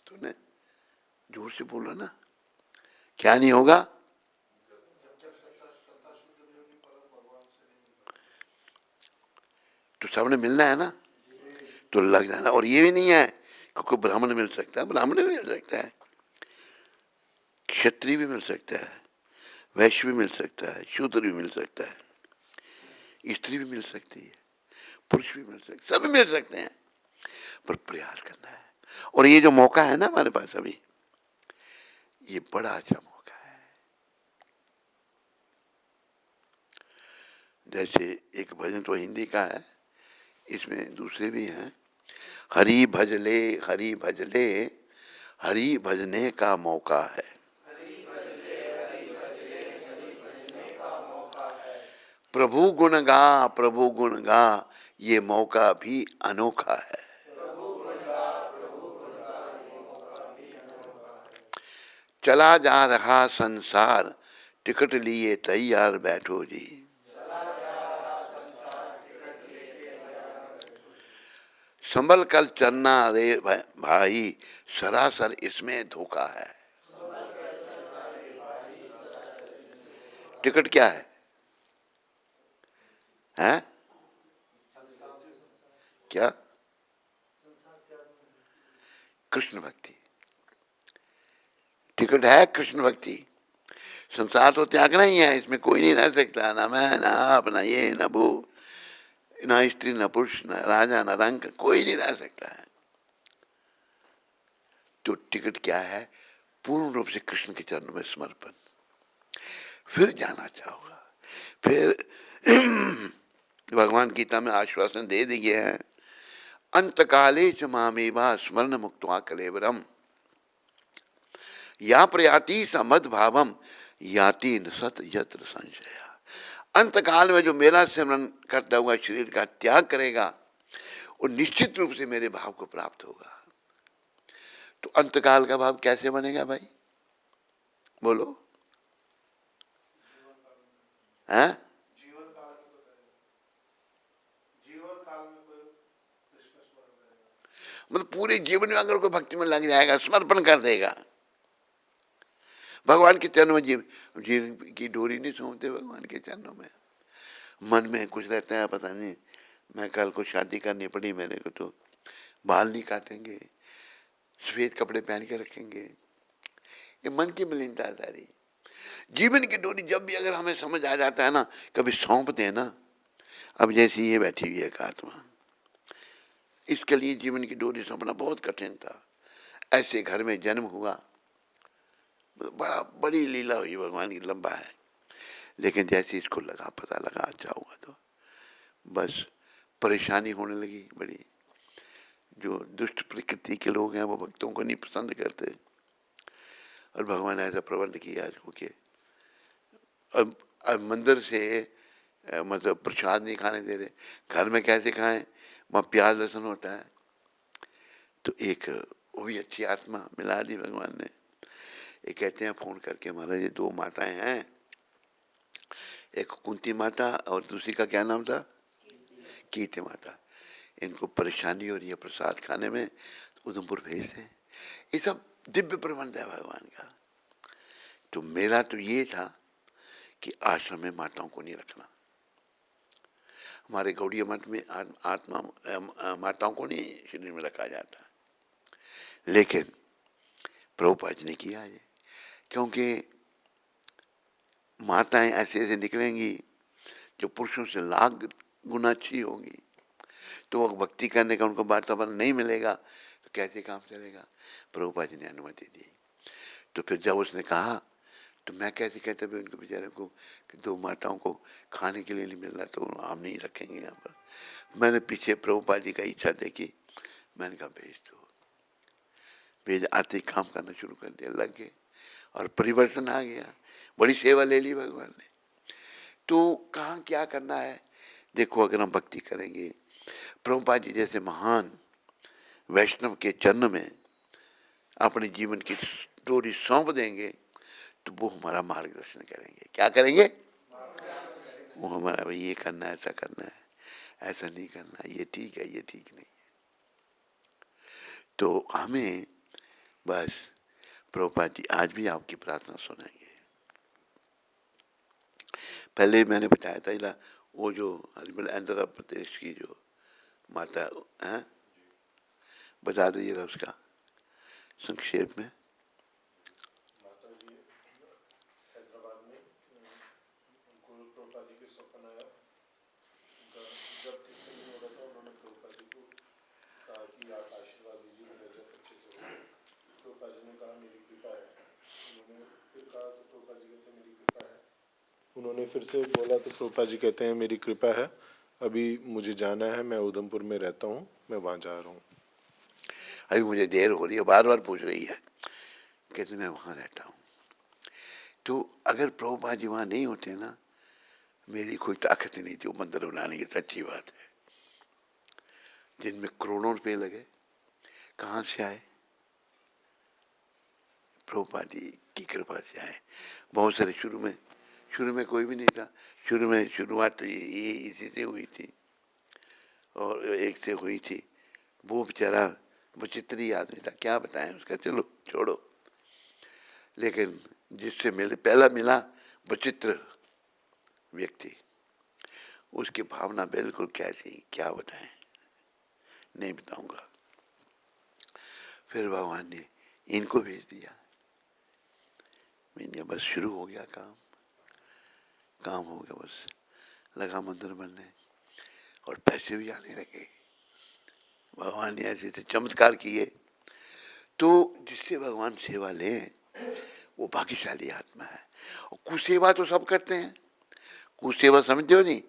तूने जोर से बोला ना। क्या नहीं होगा? तो सबने मिलना है ना, तो लग जाना। और ये भी नहीं है क्योंकि ब्राह्मण मिल सकता है, ब्राह्मण भी मिल सकता है, क्षत्रिय भी मिल सकता है, वैश्य भी मिल सकता है, शूद्र भी मिल सकता है, स्त्री भी मिल सकती है, पुरुष भी मिल सकते, सभी मिल सकते हैं, पर प्रयास करना है। और ये जो मौका है ना हमारे पास अभी, ये बड़ा अच्छा मौका है। जैसे एक भजन तो हिंदी का है, इसमें दूसरे भी हैं। हरि भजले, हरि भजले, हरि भजने का मौका है। प्रभु गुण गा, प्रभु गुण गा, ये मौका भी अनोखा है। चला जा रहा संसार, टिकट लिए तैयार बैठो जी। संभल कर चलना रे भाई, सरासर इसमें धोखा है। टिकट क्या है? हैं? क्या? कृष्ण भक्ति। टिकट है कृष्ण भक्ति। संसार तो त्यागना ही है, इसमें कोई नहीं रह सकता, ना मैं, ना आप, ना ये, ना वो, ना स्त्री, ना पुरुष, ना राजा, ना रंग, कोई नहीं रह सकता है। तो टिकट क्या है? पूर्ण रूप से कृष्ण के चरणों में समर्पण। फिर जाना चाहोगा। फिर भगवान गीता में आश्वासन दे दिए हैं, अंतकाले च मामेवा स्मरण मुक्त्वा कलेवरम, या प्रयाति समद भावम, याति न सत यत्र संशया। अंतकाल में जो मेरा स्मरण करता हुआ शरीर का त्याग करेगा वो निश्चित रूप से मेरे भाव को प्राप्त होगा। तो अंतकाल का भाव कैसे बनेगा भाई? बोलो। हैं? मतलब पूरे जीवन में अगर कोई भक्ति में लग जाएगा, समर्पण कर देगा भगवान के चरणों में, जीवन की डोरी नहीं सौंपते भगवान के चरणों में। मन में कुछ रहता है, पता नहीं मैं कल को शादी करनी पड़ी मेरे को तो बाल नहीं काटेंगे, सफेद कपड़े पहन के रखेंगे, ये मन की मलिनता है सारी। जीवन की डोरी जब भी अगर हमें समझ आ जाता है ना, कभी सौंप देना। अब जैसी ये बैठी हुई है आत्मा, इसके लिए जीवन की डोरी सौंपना बहुत कठिन था। ऐसे घर में जन्म हुआ, बड़ी लीला हुई भगवान की, लंबा है। लेकिन जैसे इसको लगा, पता लगा अच्छा हुआ, तो बस परेशानी होने लगी बड़ी। जो दुष्ट प्रकृति के लोग हैं वो भक्तों को नहीं पसंद करते, और भगवान ने ऐसा प्रबंध किया इसको कि अब मंदिर से मतलब प्रसाद नहीं खाने दे रहे, घर में कैसे खाएं, वहाँ प्याज लहसुन होता है। तो एक वो भी अच्छी आत्मा मिला दी भगवान ने। ये कहते हैं फोन करके, महाराज ये दो माताएं हैं, एक कुंती माता और दूसरी का क्या नाम था? कीर्ति माता। इनको परेशानी हो रही है प्रसाद खाने में, उधमपुर भेज दें। ये सब दिव्य प्रबंध है भगवान का। तो मेरा तो ये था कि आश्रम में माताओं को नहीं रखना। हमारे गौड़िया मठ में आत्मा माताओं को नहीं शरीर में रखा जाता, लेकिन प्रभुपाद जी ने किया ये, क्योंकि माताएं ऐसे ऐसे निकलेंगी जो पुरुषों से लाख गुना अच्छी होंगी, तो वो भक्ति करने का उनको वातावरण नहीं मिलेगा तो कैसे काम चलेगा? प्रभुपाद जी ने अनुमति दी। तो फिर जब उसने कहा तो मैं कैसे कहता भाई उनको बेचारे को कि दो माताओं को खाने के लिए नहीं मिल रहा तो हम नहीं रखेंगे यहाँ पर। मैंने पीछे प्रभुपाद जी का इच्छा देखी, मैंने कहा भेज दो। भेज आते ही काम करना शुरू कर दिया, लग गए और परिवर्तन आ गया। बड़ी सेवा ले ली भगवान ने। तो कहाँ क्या करना है, देखो अगर हम भक्ति करेंगे, प्रभुपाद जी जैसे महान वैष्णव के चरण में अपने जीवन की स्टोरी सौंप देंगे तो वो हमारा मार्गदर्शन करेंगे। क्या करेंगे? वो हमारा भाई ये करना है, ऐसा करना है, ऐसा नहीं करना, ये ठीक है, ये ठीक नहीं है। तो हमें बस प्रभुपाद जी आज भी आपकी प्रार्थना सुनेंगे। पहले मैंने बताया था इला वो जो आंध्र प्रदेश की जो माता है, बता दीजिए उसका संक्षेप में। माता जी हैदराबाद में उनको प्रभुपाद जी के स्वप्न आया। उनका जब ठीक से नहीं हो रहा था, उन्होंने प्रभुपाद जी को कहा कि आप आशीर्वाद दीजिए मेरा जब अच्छे से हो। प्रभुपाद जी ने कहा मेरी कृपा है। उन्होंने फिर कहा तो प्रभुपाद जी कहते हैं मेरी कृपा है। उन्होंने फिर से बोला तो प्रभुपाद जी कहते हैं मेरी कृपा है, अभी मुझे जाना है, मैं उधमपुर में रहता हूँ, मैं वहाँ जा रहा हूँ। अभी मुझे देर हो रही है, बार बार पूछ रही है, कहते मैं वहाँ रहता हूँ। तो अगर प्रभुपाद जी वहाँ नहीं होते ना, मेरी कोई ताकत ही नहीं थी वो मंदिर बनाने की, सच्ची बात है। जिनमें करोड़ों रुपए लगे, कहाँ से आए? प्रभुपाद जी की कृपा से आए। बहुत सारे शुरू में कोई भी नहीं था। शुरू में शुरुआत तो ये इसी से हुई थी और एक से हुई थी। वो बेचारा विचित्र ही आदमी था, क्या बताएं उसका, चलो छोड़ो। लेकिन जिससे पहला मिला विचित्र व्यक्ति, उसकी भावना बिल्कुल कैसी, क्या बताएं, नहीं बताऊंगा। फिर भगवान ने इनको भेज दिया। मैंने बस शुरू हो गया काम हो गया, बस लगा मंदिर बनने और पैसे भी आने लगे। भगवान ने ऐसे ऐसे चमत्कार किए। तो जिससे भगवान सेवा लें वो भाग्यशाली आत्मा है। और कुसेवा तो सब करते हैं, कुसेवा समझते हो नहीं,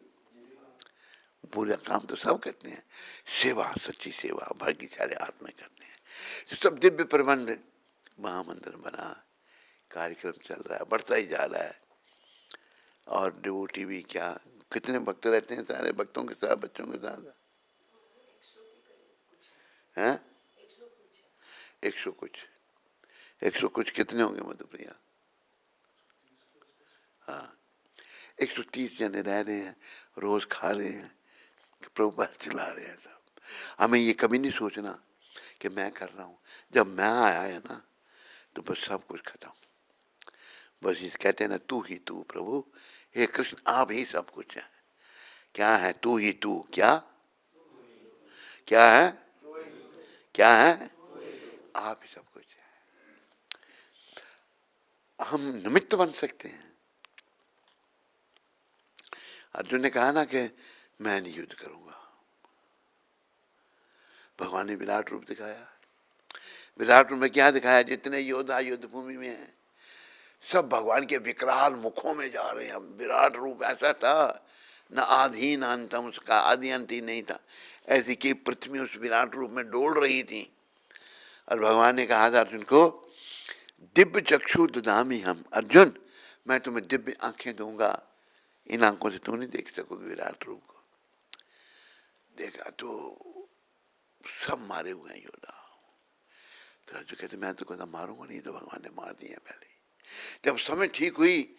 पूरा काम तो सब करते हैं, सेवा, सच्ची सेवा भाग्यशाली आत्मा करते हैं। तो सब दिव्य प्रबंध, महामंदिर बना, कार्यक्रम चल रहा है, बढ़ता ही जा रहा है। और डिवोटी भी क्या, कितने भक्त रहते हैं, सारे भक्तों के साथ, बच्चों के साथ हैं 100 कुछ कितने होंगे मधुप्रिया? हाँ, 130 जने रह रहे हैं, रोज खा रहे हैं, प्रभुपाद चला रहे हैं सब। हमें ये कभी नहीं सोचना कि मैं कर रहा हूँ। जब मैं आया है ना तो बस सब कुछ खत्म। बस इस कहते हैं ना, तू ही तू प्रभु, हे कृष्ण आप ही सब कुछ है। क्या है? तू ही तू। क्या क्या है? क्या है? आप ही सब कुछ है। हम निमित्त बन सकते हैं। अर्जुन ने कहा ना कि मैं नहीं युद्ध करूंगा। भगवान ने विराट रूप दिखाया। विराट रूप में क्या दिखाया? जितने योद्धा युद्ध भूमि में हैं सब भगवान के विकराल मुखों में जा रहे हैं। विराट रूप ऐसा था, न आदि न अंतम, उसका आदि अंत ही नहीं था। ऐसी कि पृथ्वी उस विराट रूप में डोल रही थी। और भगवान ने कहा था अर्जुन को, दिव्य चक्षु ददामी हम, अर्जुन मैं तुम्हें दिव्य आंखें दूंगा, इन आंखों से तुम नहीं देख सकोगे विराट रूप को। देखा तो सब मारे हुए हैं योद्धा। तो अर्जुन कहते मैं तो कहता मारूंगा नहीं, तो भगवान ने मार दिया पहले। जब समय ठीक हुई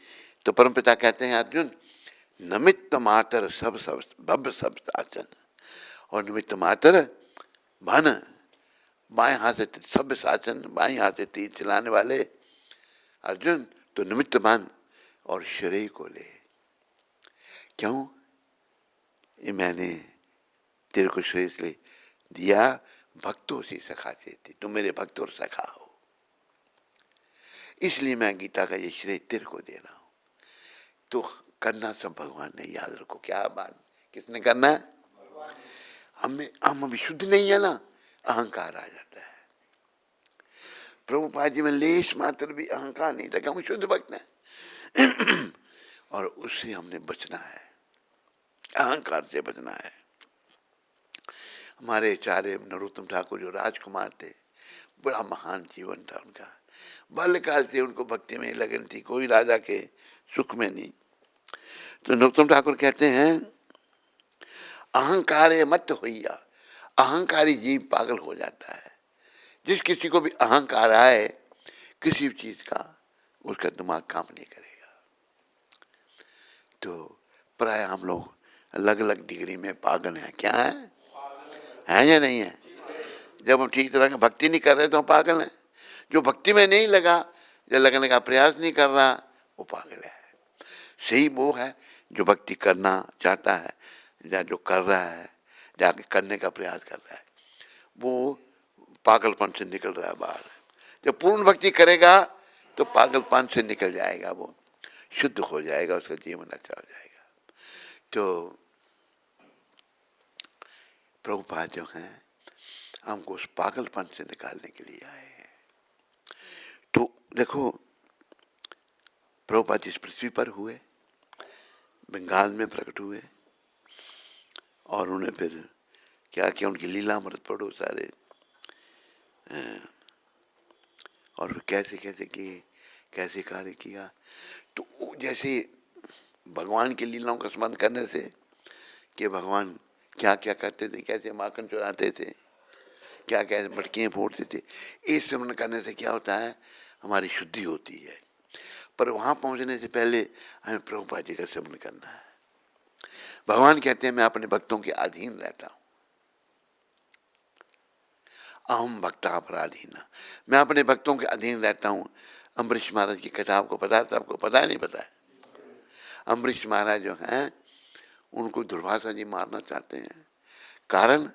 तो परमपिता कहते हैं अर्जुन, निमित्त मातर सब सब भव्य सब साचन, और निमित्त मातर भन, बाएं हाथ से सभ्य शासन, बाएं हाथ से तीर चलाने वाले अर्जुन, तो निमित्त बन और शरीर को ले। क्यों? ये मैंने तेरे को शरीर इसलिए दिया, भक्तों से सखा से थी, तुम मेरे भक्त और सखा हो, इसलिए मैं गीता का ये श्रेय तेरे को दे रहा हूं। तो करना सब भगवान ने, याद रखो। क्या बात किसने करना है? हम अभी शुद्ध नहीं है ना, अहंकार आ जाता है। प्रभुपाद जी में लेश मात्र भी अहंकार नहीं था कि हम शुद्ध भक्त हैं। और उससे हमने बचना है, अहंकार से बचना है। हमारे आचार्य नरोत्तम ठाकुर जो राजकुमार थे, बड़ा महान जीवन था उनका। बाल्यकाल से उनको भक्ति में लगन थी, कोई राजा के सुख में नहीं। तो नरोत्तम ठाकुर कहते हैं, अहंकारे मत होइया, अहंकारी जीव पागल हो जाता है। जिस किसी को भी अहंकार आए किसी भी चीज का, उसका दिमाग काम नहीं करेगा। तो प्राय हम लोग अलग अलग डिग्री में पागल हैं। क्या है या नहीं है? जब हम ठीक तरह की भक्ति नहीं कर रहे तो हम पागल हैं। जो भक्ति में नहीं लगा या लगने का प्रयास नहीं कर रहा, वो पागल है। सही वो है जो भक्ति करना चाहता है या जो कर रहा है, जाके करने का प्रयास कर रहा है, वो पागलपन से निकल रहा है बाहर। जब पूर्ण भक्ति करेगा तो पागलपन से निकल जाएगा, वो शुद्ध हो जाएगा, उसका जीवन अच्छा हो जाएगा। तो प्रभुपाद जो हैं हमको उस पागलपन से निकालने के लिए आए हैं। तो देखो, प्रभुपाद इस पृथ्वी पर हुए, बंगाल में प्रकट हुए, और उन्हें फिर क्या किया, उनकी लीला अमृत पढ़ो सारे, और कैसे कैसे किए, कैसे कार्य किया। तो जैसे भगवान की लीलाओं का स्मरण करने से कि भगवान क्या क्या करते थे, कैसे माखन चुराते थे, क्या क्या मटकियाँ फोड़ते थे, ये स्मरण करने से क्या होता है, हमारी शुद्धि होती है। पर वहाँ पहुँचने से पहले हमें प्रभुपाद जी का स्मरण करना है। भगवान कहते हैं, मैं अपने भक्तों के अधीन रहता हूँ। अहम भक्ता अपराधीन, मैं अपने भक्तों के अधीन रहता हूँ। अम्बरीश महाराज की कथा आपको पता है? सबको पता है? नहीं पता है? अम्बरीश महाराज जो हैं उनको दुर्वासा जी मारना चाहते हैं, कारण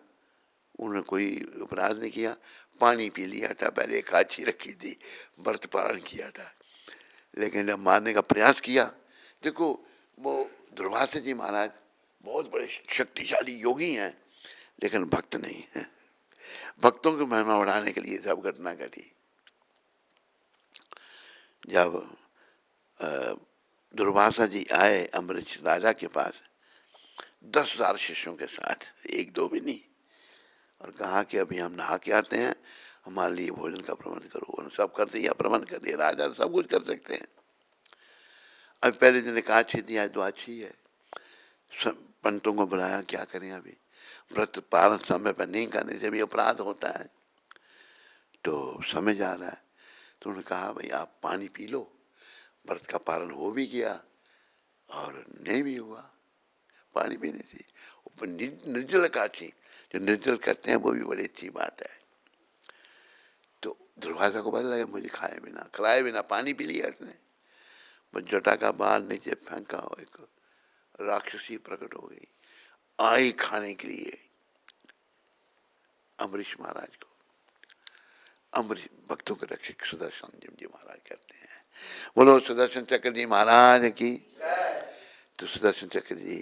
उन्होंने कोई अपराध नहीं किया, पानी पी लिया था, पहले एक काछी रखी थी, व्रत पारण किया था, लेकिन जब मारने का प्रयास किया, देखो वो दुर्वासा जी महाराज बहुत बड़े शक्तिशाली योगी हैं, लेकिन भक्त नहीं है। भक्तों की महिमा बढ़ाने के लिए सब घटना घटी। जब दुर्वासा जी आए अम्बरीश राजा के पास 10,000 शिष्यों के साथ, एक दो भी नहीं, और कहा कि अभी हम नहा के आते हैं, हमारे लिए भोजन का प्रबंध करो। उन्होंने सब कर दिया, प्रबंध कर दिया। राजा सब कुछ कर सकते हैं। अब पहले दिन कहा अच्छी थी, आज तो अच्छी है। पंतों को बुलाया, क्या करें, अभी व्रत पारण समय पर नहीं करने से भी अपराध होता है, तो समय जा रहा है। तो उन्होंने कहा, भाई आप पानी पी लो। व्रत का पारण हो भी गया और नहीं भी हुआ पानी पीने से। ऊपर निर्जल काची, जो निर्जल करते हैं वो भी बड़ी अच्छी बात है। तो दुर्वासा को पता लगा, मुझे खाए बिना खिलाए बिना पानी पी लिया इसने। बस जटा का बाल नीचे फेंका, एक राक्षसी प्रकट हो गई, आई खाने के लिए अम्बरीश महाराज को। अम्बरीश भक्तों के रक्षक सुदर्शन जी महाराज कहते हैं, बोलो सुदर्शन चक्र जी महाराज की। तो सुदर्शन चक्र जी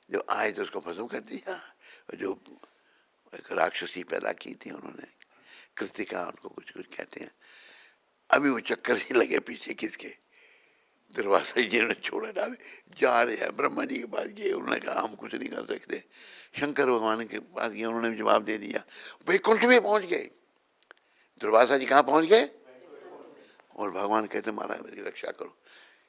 जो आए तो उसको भस्म कर दिया, और जो एक राक्षसी पैदा की थी उन्होंने, कृतिका उनको कुछ कुछ कहते हैं, अभी वो चक्कर ही लगे पीछे किसके, दुर्वासा जी ने छोड़ा था। जा रहे हैं ब्रह्मा जी के पास गए, उन्होंने कहा हम कुछ नहीं कर सकते। शंकर भगवान के पास गए, उन्होंने जवाब दे दिया। वैकुंठ में पहुंच गए। दुर्वासा जी कहाँ पहुंच गए? और भगवान कहते महाराज मेरी रक्षा करो।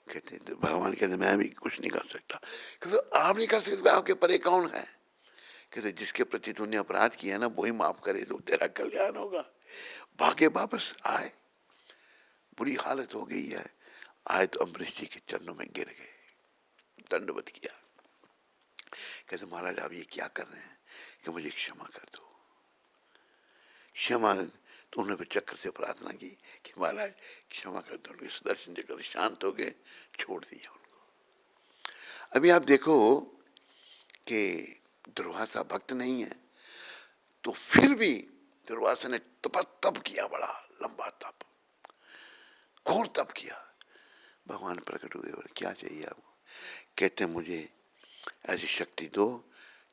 कहते भगवान कहते मैं भी कुछ नहीं कर सकता। कहते आप नहीं कर सकते, आपके परे कौन है? कहते जिसके प्रति तूने अपराध किया ना वही माफ करे तो तेरा कल्याण होगा। भागे वापस आए, बुरी हालत हो गई है। आए तो अम्बरीश जी के चरणों में गिर गए, दंडवत किया। कहते महाराज आप ये क्या कर रहे हैं, कि मुझे क्षमा कर दो, क्षमा। तो उन्होंने फिर चक्र से प्रार्थना की कि महाराज क्षमा कर दो। उनके सुदर्शन चक्र शांत हो गए, छोड़ दिया उनको। अभी आप देखो कि दुर्वासा भक्त नहीं है, तो फिर भी दुर्वासा ने तप किया, बड़ा लंबा तप, घोर तप किया। भगवान प्रकट हुए, बोले क्या चाहिए आपको? कहते मुझे ऐसी शक्ति दो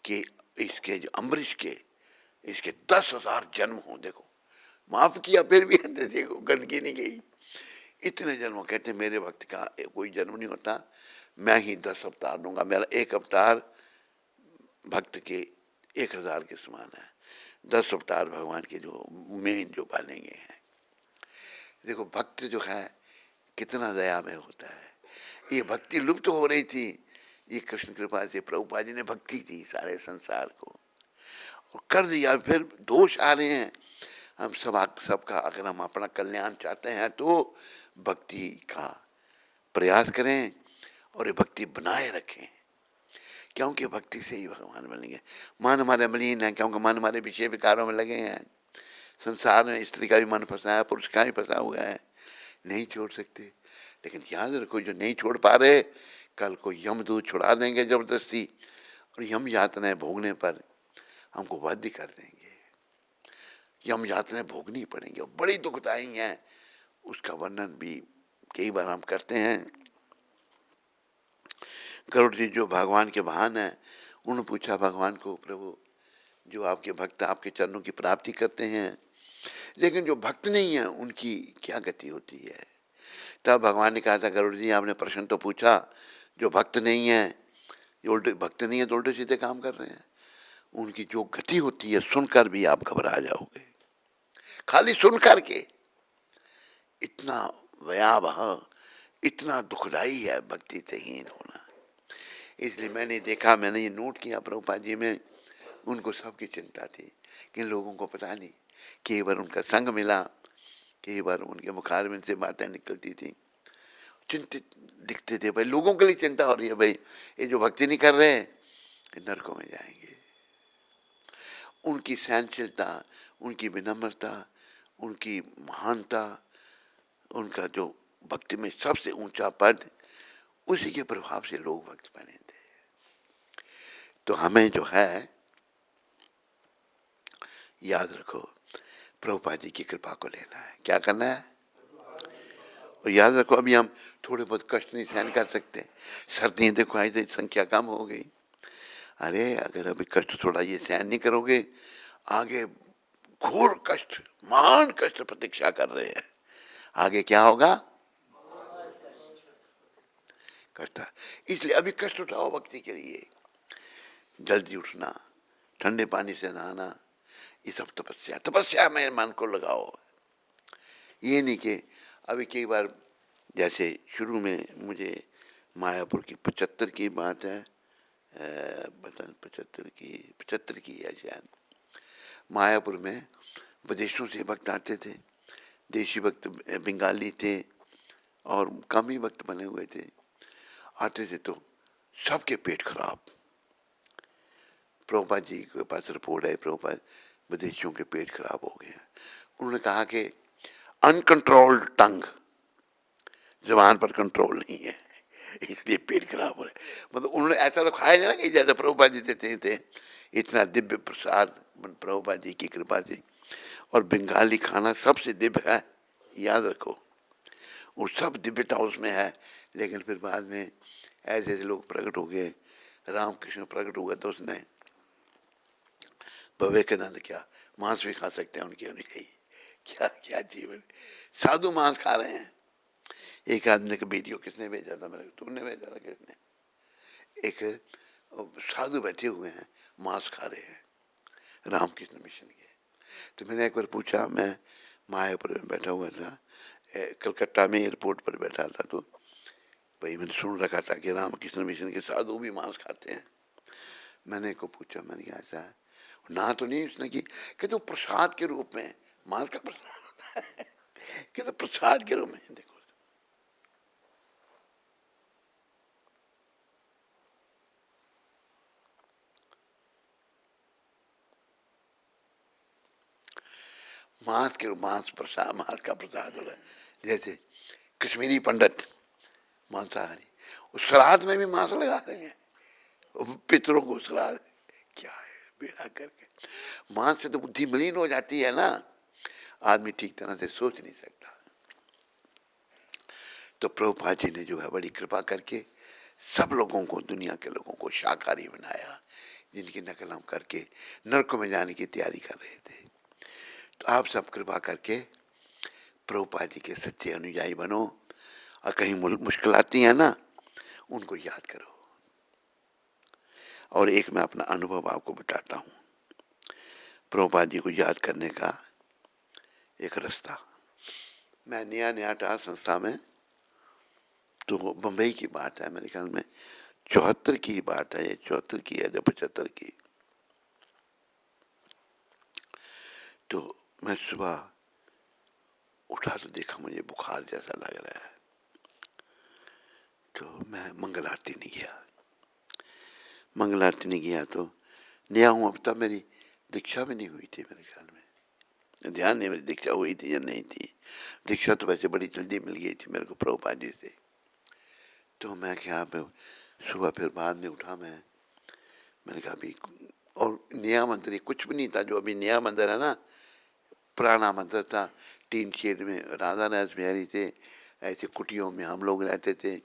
कि इसके जो अम्बरीश के, इसके 10,000 जन्म हो। देखो माफ किया फिर भी देखो गंदगी नहीं गई। इतने जन्म कहते मेरे भक्त का कोई जन्म नहीं होता, मैं ही 10 अवतार दूंगा, मेरा एक अवतार भक्त के 1000 के समान है। 10 अवतार भगवान के जो मेन जो पालेंगे हैं। देखो भक्त जो है कितना दयामय होता है। ये भक्ति लुप्त हो रही थी, ये कृष्ण कृपा से प्रभुपाद जी ने भक्ति दी सारे संसार को और कर दिया। फिर दोष आ रहे हैं, हम सबका अगर हम अपना कल्याण चाहते हैं तो भक्ति का प्रयास करें और ये भक्ति बनाए रखें, क्योंकि भक्ति से ही भगवान बनेंगे। मन हमारे मलिन है क्योंकि मन हमारे विषय विकारों में लगे हैं। संसार में स्त्री का भी मन फंसा है, पुरुष का भी फंसा हुआ है, नहीं छोड़ सकते। लेकिन याद रखो जो नहीं छोड़ पा रहे, कल को यमदूत छुड़ा देंगे जबरदस्ती और यम यातनाएं भोगने पर हमको बाध्य कर देंगे। यम यातनाएं भोगनी पड़ेंगी और बड़ी दुखदाई हैं, उसका वर्णन भी कई बार हम करते हैं। गरुड़ जी जो भगवान के वाहन हैं, उन्होंने पूछा भगवान को, प्रभु जो आपके भक्त आपके चरणों की प्राप्ति करते हैं, लेकिन जो भक्त नहीं है उनकी क्या गति होती है। तब भगवान ने कहा था, गरुड़ जी आपने प्रश्न तो पूछा, जो भक्त नहीं है, जो उल्टे भक्त नहीं है तो उल्टे सीधे काम कर रहे हैं, उनकी जो गति होती है सुनकर भी आप घबरा जाओगे। खाली सुनकर के इतना भयावह, इतना दुखदाई है भक्ति से हीन होना। इसलिए मैंने देखा, मैंने ये नोट किया प्रभुपाद जी में, उनको सबकी चिंता थी कि लोगों को पता नहीं, कई बार उनका संग मिला, कई बार उनके मुखार में से बातें निकलती थी, चिंतित दिखते थे। भाई लोगों के लिए चिंता हो रही है, भाई ये जो भक्ति नहीं कर रहे ये नरकों में जाएंगे। उनकी सहनशीलता, उनकी विनम्रता, उनकी महानता, उनका जो भक्ति में सबसे ऊंचा पद, उसी के प्रभाव से लोग भक्त बने थे। तो हमें जो है याद रखो, प्रभुपाद जी की कृपा को लेना है। क्या करना है? और याद रखो अभी हम थोड़े बहुत कष्ट नहीं सहन कर सकते। सर्दियाँ देखो आई तो संख्या कम हो गई। अरे अगर अभी कष्ट थोड़ा ये सहन नहीं करोगे, आगे घोर कष्ट, महान कष्ट प्रतीक्षा कर रहे हैं। आगे क्या होगा? कष्ट। इसलिए अभी कष्ट उठाओ भक्ति के लिए। जल्दी उठना, ठंडे पानी से नहाना, ये सब तपस्या, तपस्या में मन को लगाओ। ये नहीं कि अभी कई बार, जैसे शुरू में मुझे मायापुर की 75 की बात है, 75 की है शायद, मायापुर में विदेशों से भक्त आते थे, देशी भक्त बंगाली थे और कम ही भक्त बने हुए थे। आते थे तो सबके पेट खराब। प्रभुपाद जी के पास रिपोर्ट है, प्रभुपाद विदेशियों के पेट खराब हो गए हैं। उन्होंने कहा कि अनकंट्रोल्ड टंग, जबान पर कंट्रोल नहीं है, इसलिए पेट खराब हो रहा है। मतलब उन्होंने ऐसा तो खाया जाना कि जैसे प्रभुपाद जी देते थे, इतना दिव्य प्रसाद प्रभुपाद जी की कृपा से। और बंगाली खाना सबसे दिव्य है, याद रखो, वो सब दिव्यता उसमें है। लेकिन फिर बाद में ऐसे ऐसे लोग प्रकट हो गए, रामकृष्ण प्रकट हुआ तो उसने विवेकानंद क्या मांस भी खा सकते हैं उनकी उनकी, क्या क्या जीवन, साधु मांस खा रहे हैं। एक आदमी का वीडियो किसने भेजा था मेरे को, तुमने भेजा था किसने, एक साधु बैठे हुए हैं मांस खा रहे हैं रामकृष्ण मिशन के। तो मैंने एक बार पूछा, मैं मायापुर में बैठा हुआ था, कलकत्ता में एयरपोर्ट पर बैठा था, तो भाई मैंने सुन रखा था कि रामकृष्ण मिशन के साधु भी मांस खाते हैं। मैंने को पूछा, मैंने कहा ऐसा है? ना तो नहीं उसने की, कि तो प्रसाद के रूप में, मांस का प्रसाद होता है कि तो प्रसाद के रूप में। देखो मांस के मांस प्रसाद, मांस का प्रसाद हो रहा है। जैसे कश्मीरी पंडित मांसाहारी, उस श्राद्ध में भी मांस लगा रहे हैं, पितरों को श्राद्ध, क्या है बेड़ा करके। मांस से तो बुद्धि मलिन हो जाती है ना, आदमी ठीक तरह से सोच नहीं सकता। तो प्रभुपाद जी ने जो है बड़ी कृपा करके सब लोगों को, दुनिया के लोगों को शाकाहारी बनाया, जिनकी नकल हम करके नरक में जाने की तैयारी कर रहे थे। तो आप सब कृपा करके प्रभुपाद जी के सच्चे अनुयायी बनो, और कहीं मुश्किल आती है ना, उनको याद करो। और एक मैं अपना अनुभव आपको बताता हूँ, प्रभुपाद जी को याद करने का एक रास्ता। मैं नया नया था संस्था में, तो बम्बई की बात है, मेरे ख्याल में 74 की बात है, 74 की है या 75 की। तो मैं सुबह उठा तो देखा मुझे बुखार जैसा लग रहा है, तो मैं मंगल आरती नहीं गया। मंगल आरती नहीं गया तो नया हूँ, अब तब मेरी दीक्षा भी नहीं हुई थी मेरे ख्याल में, ध्यान नहीं मेरी दीक्षा हुई थी या नहीं थी। दीक्षा तो वैसे बड़ी जल्दी मिल गई थी मेरे को प्रभुपाद जी से। तो मैं क्या सुबह फिर बाद में उठा, मैंने कहा अभी, और नया मंदिर कुछ भी नहीं था, जो अभी नया मंदिर है ना, पुराना मंदिर था, टीन शेड में राधा राज बिहारी थे, ऐसे कुटियों में हम लोग रहते थे,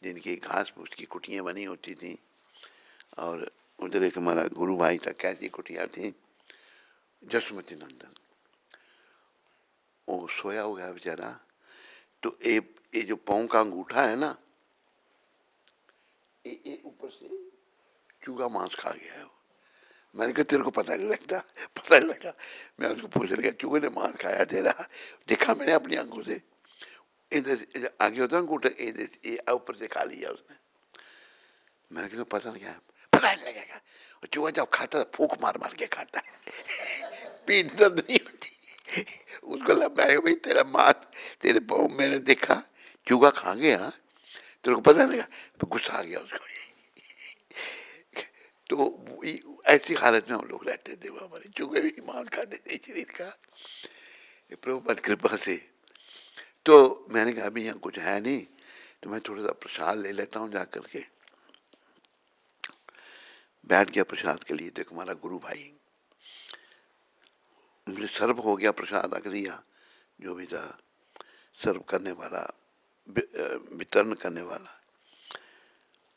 जिनकी घास फूस की कुटियाँ बनी होती थी। और उधर एक हमारा गुरु भाई था, कैसी कुटियाँ थी, जसमती नंदन, वो सोया हुआ है बेचारा। तो ये जो पाँव का अंगूठा है ना, ये ऊपर से चूगा मांस खा गया है। मैंने कहा तेरे को पता नहीं लगता? पता नहीं लगा। मैं उसको पूछ लगा, चूहे ने मांस खाया तेरा? देखा मैंने अपनी आंखों से, इधर आगे होता अंगूठा, ये ऊपर से खा लिया उसने। मैंने कहा पता नहीं क्या, पता नहीं लगेगा। और चूहा जब खाता है फूक मार मार के खाता है, पीठ दर्द नहीं होती उसको लगा भाई तेरा मांस, तेरे पाँव मैंने देखा चूहा खा गया, तेरे को पता नहीं लगा? तो गुस्सा आ गया उसको। तो ऐसी हालत में हम लोग रहते थे, वो हमारे चूहे भी मांस खाते थे शरीर का, प्रभुपाद कृपा से। तो मैंने कहा अभी यहाँ कुछ है नहीं, तो मैं थोड़ा सा प्रसाद ले लेता हूँ जा करके। बैठ गया प्रसाद के लिए, देखो हमारा गुरु भाई, मुझे सर्व हो गया, प्रसाद रख दिया, जो भी था सर्व करने वाला, वितरण करने वाला।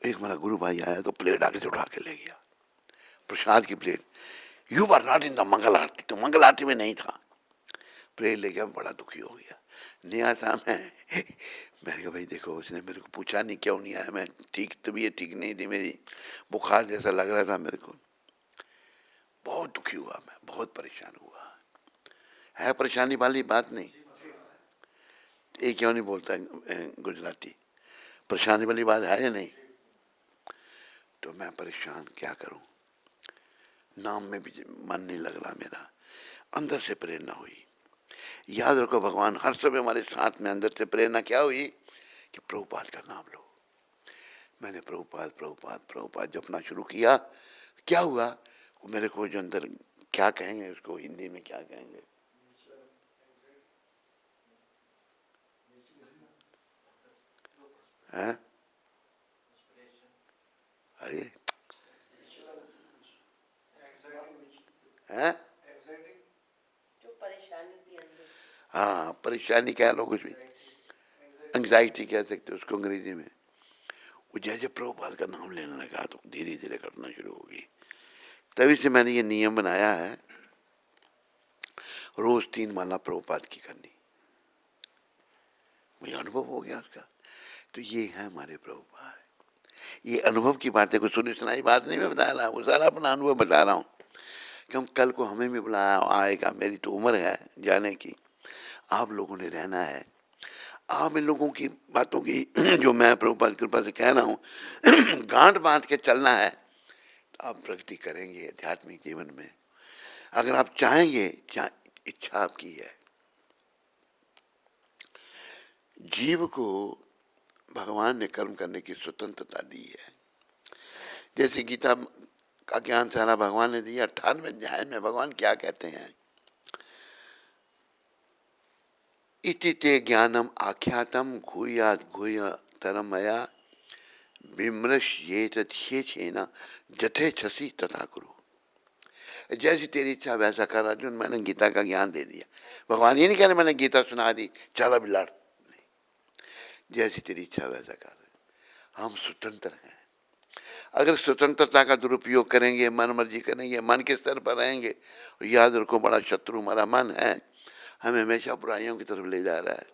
एक हमारा गुरु भाई आया तो प्लेट आगे से उठा के ले गया, प्रसाद की plate. You are not in the mangal aarti, तो मंगल आरती में नहीं था। प्लेट ले गया, बड़ा दुखी हो गया। नया था मैंने कहा भाई देखो, उसने मेरे को पूछा नहीं क्यों नहीं आया, मैं ठीक, तबीयत ठीक नहीं थी मेरी, बुखार जैसा लग रहा था मेरे को। बहुत दुखी हुआ मैं, बहुत परेशान हुआ। है परेशानी वाली बात नहीं, ये क्यों नहीं बोलता गुजराती, परेशानी वाली बात है या नहीं? तो मैं परेशान, क्या करूं, नाम में भी मन नहीं लग रहा मेरा। अंदर से प्रेरणा हुई, याद रखो भगवान हर समय हमारे साथ में। अंदर से प्रेरणा क्या हुई कि प्रभुपाद का नाम लो। मैंने प्रभुपाद प्रभुपाद प्रभुपाद जपना शुरू किया। क्या हुआ, मेरे को जो अंदर, क्या कहेंगे उसको हिंदी में, क्या कहेंगे, हैं? अरे हैं? हाँ, परेशानी कह लो, कुछ भी, एंग्जाइटी कह सकते हो उसको अंग्रेजी में। वो जैसे प्रभुपाद का नाम लेने लगा तो धीरे धीरे घटना शुरू होगी। तभी से मैंने ये नियम बनाया है, रोज 3 माला प्रभुपाद की करनी। मुझे अनुभव हो गया उसका। तो ये है हमारे प्रभुपाद। ये अनुभव की बातें, कुछ सुनी सुनाई बात नहीं मैं बता रहा हूँ, सारा अपना अनुभव बता रहा हूँ। कि हम कल को हमें भी बुलाया आएगा, मेरी तो उम्र है जाने की, आप लोगों ने रहना है। आप इन लोगों की बातों की जो मैं प्रभुपाद कृपा से कह रहा हूँ गांठ बांध के चलना है, तो आप प्रगति करेंगे आध्यात्मिक जीवन में। अगर आप चाहेंगे, इच्छा आपकी है। जीव को भगवान ने कर्म करने की स्वतंत्रता दी है। जैसे गीता का ज्ञान सारा भगवान ने दिया। 98वें अध्याय में भगवान क्या कहते हैं, इति ते ज्ञानम आख्यातम घूयात घूयतरम मया विमृश्येत छेना जथे छसी तथा कुरु। जैसी तेरी इच्छा वैसा कर, अर्जुन मैंने गीता का ज्ञान दे दिया। भगवान ये नहीं कह रहे मैंने गीता सुना दी चल अब लड़, नहीं, जैसी तेरी इच्छा वैसा कर। हम स्वतंत्र हैं। अगर स्वतंत्रता का दुरुपयोग करेंगे, मन मर्जी करेंगे, मन के स्तर पर रहेंगे, याद रखो बड़ा शत्रु हमारा मन है। हमें हमेशा बुराइयों की तरफ ले जा रहा है,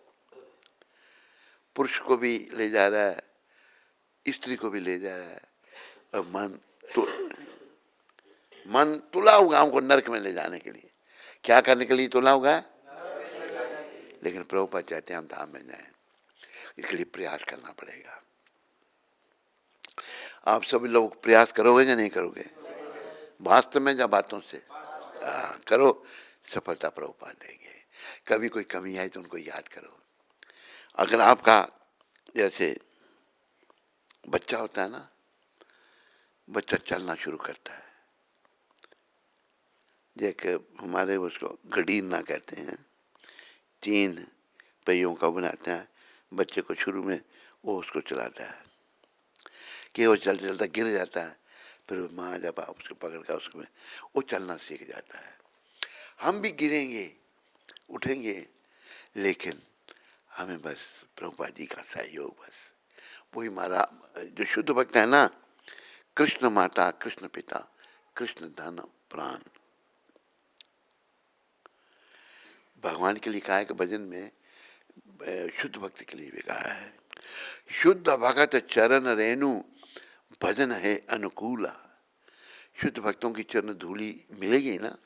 पुरुष को भी ले जा रहा है, स्त्री को भी ले जा रहा है, और मन तुला हुआ हमको नरक में ले जाने के लिए। क्या करने के लिए तुला हुआ है? लेकिन प्रभुपाद चाहते हैं हम धाम में जाएं, इसके लिए प्रयास करना पड़ेगा। आप सभी लोग प्रयास करोगे या नहीं करोगे? वास्तव में या बातों से? करो, सफलता प्रभुपाद देंगे। कभी कोई कमी आई तो उनको याद करो। अगर आपका जैसे बच्चा होता है ना, बच्चा चलना शुरू करता है, जैसे हमारे उसको गडीरना कहते हैं, 3 पहियों का बनाते हैं, बच्चे को शुरू में वो उसको चलाता है कि वो चलता चलता गिर जाता है, फिर माँ जब आप उसको पकड़ कर उसको वो चलना सीख जाता है। हम भी गिरेंगे, उठेंगे, लेकिन हमें बस प्रभुपाद जी का सहयोग, बस वही हमारा जो शुद्ध भक्त है ना, कृष्ण माता, कृष्ण पिता, कृष्ण धन प्राण। भगवान के लिए कहा है कि भजन में शुद्ध भक्ति के लिए भी कहा है, शुद्ध भगत चरण रेणु भजन है अनुकूला। शुद्ध भक्तों की चरण धूली मिलेगी ना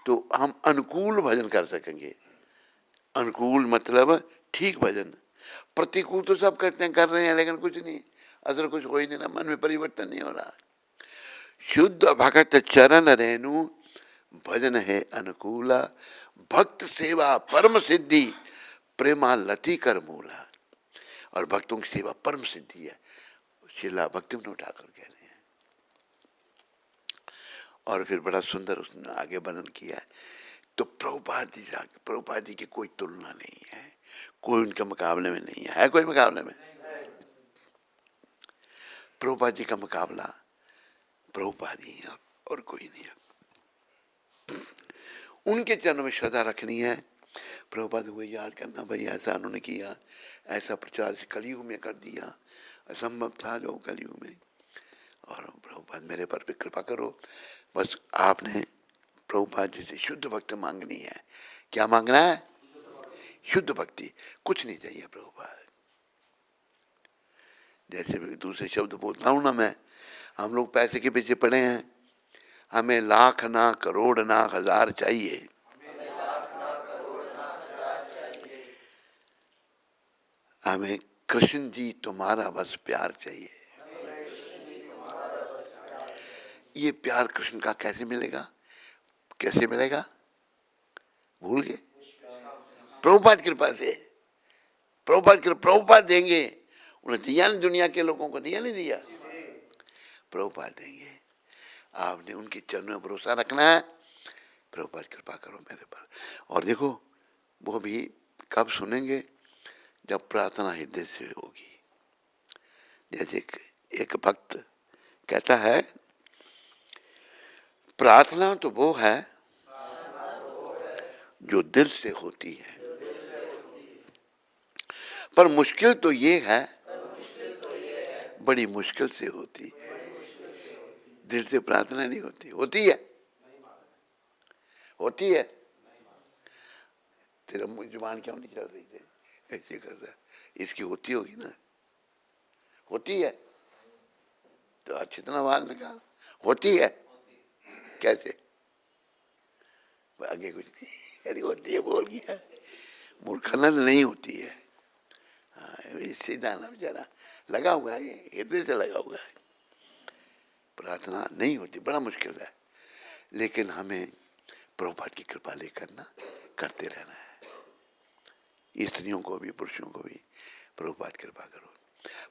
तो हम अनुकूल भजन कर सकेंगे। अनुकूल मतलब ठीक भजन। प्रतिकूल तो सब करते हैं, कर रहे हैं, लेकिन कुछ नहीं, असर कुछ हो ही नहीं रहा, मन में परिवर्तन नहीं हो रहा। शुद्ध भगत चरण रेणु भजन है अनुकूला, भक्त सेवा परम सिद्धि प्रेमा लती कर मूला। और भक्तों की सेवा परम सिद्धि है, शिला भक्तिविनोद ठाकुर कह रहे हैं। और फिर बड़ा सुंदर उसने आगे वर्णन किया है। तो प्रभुपाद जी की कोई तुलना नहीं है, कोई उनके मुकाबले में नहीं है कोई मुकाबले में? प्रभुपाद जी का मुकाबला प्रभुपाद ही है और कोई नहीं है। उनके चरणों में श्रद्धा रखनी है, प्रभुपाद को याद करना, भाई ऐसा उन्होंने किया, ऐसा प्रचार कलयुग में कर दिया, असंभव था जो कलयुग में, और प्रभुपाद मेरे पर भी कृपा करो। बस आपने प्रभुपाद जी से शुद्ध भक्ति मांगनी है। क्या मांगना है? शुद्ध भक्ति, कुछ नहीं चाहिए प्रभुपाद। जैसे भी दूसरे शब्द बोलता हूँ ना मैं, हम लोग पैसे के पीछे पड़े हैं, हमें लाख ना करोड़ ना हजार चाहिए, हमें कृष्ण जी तुम्हारा बस प्यार चाहिए। ये प्यार कृष्ण का कैसे मिलेगा? कैसे मिलेगा? भूल गए? प्रभुपाद कृपा से। प्रभुपाद देंगे। उन्हें दिया नहीं, दुनिया के लोगों को दिया नहीं दिया, प्रभुपाद देंगे। आपने उनके चरणों में भरोसा रखना है, प्रभुपाद कृपा करो मेरे पर। और देखो वो भी कब सुनेंगे? जब प्रार्थना हृदय से होगी। जैसे एक भक्त कहता है, प्रार्थना तो वो है जो दिल से होती है, पर मुश्किल तो ये है बड़ी मुश्किल से होती है। दिल से प्रार्थना नहीं होती, होती है? होती है? तेरा जुबान क्यों नहीं चल रही थी? ऐसे करता, इसकी होती होगी ना? होती है तो अच्छी तरह आवाज निकाल। होती है कैसे? आगे कुछ नहीं, यदि होती है बोल गया, मूर्खना नहीं होती है। हाँ, सीधा ना बेचारा लगा हुआ है, हृदय से लगा हुआ है। प्रार्थना नहीं होती, बड़ा मुश्किल है, लेकिन हमें प्रभुपाद की कृपा लेकर ना करते रहना है। स्त्रियों को भी पुरुषों को भी प्रभुपाद कृपा करो,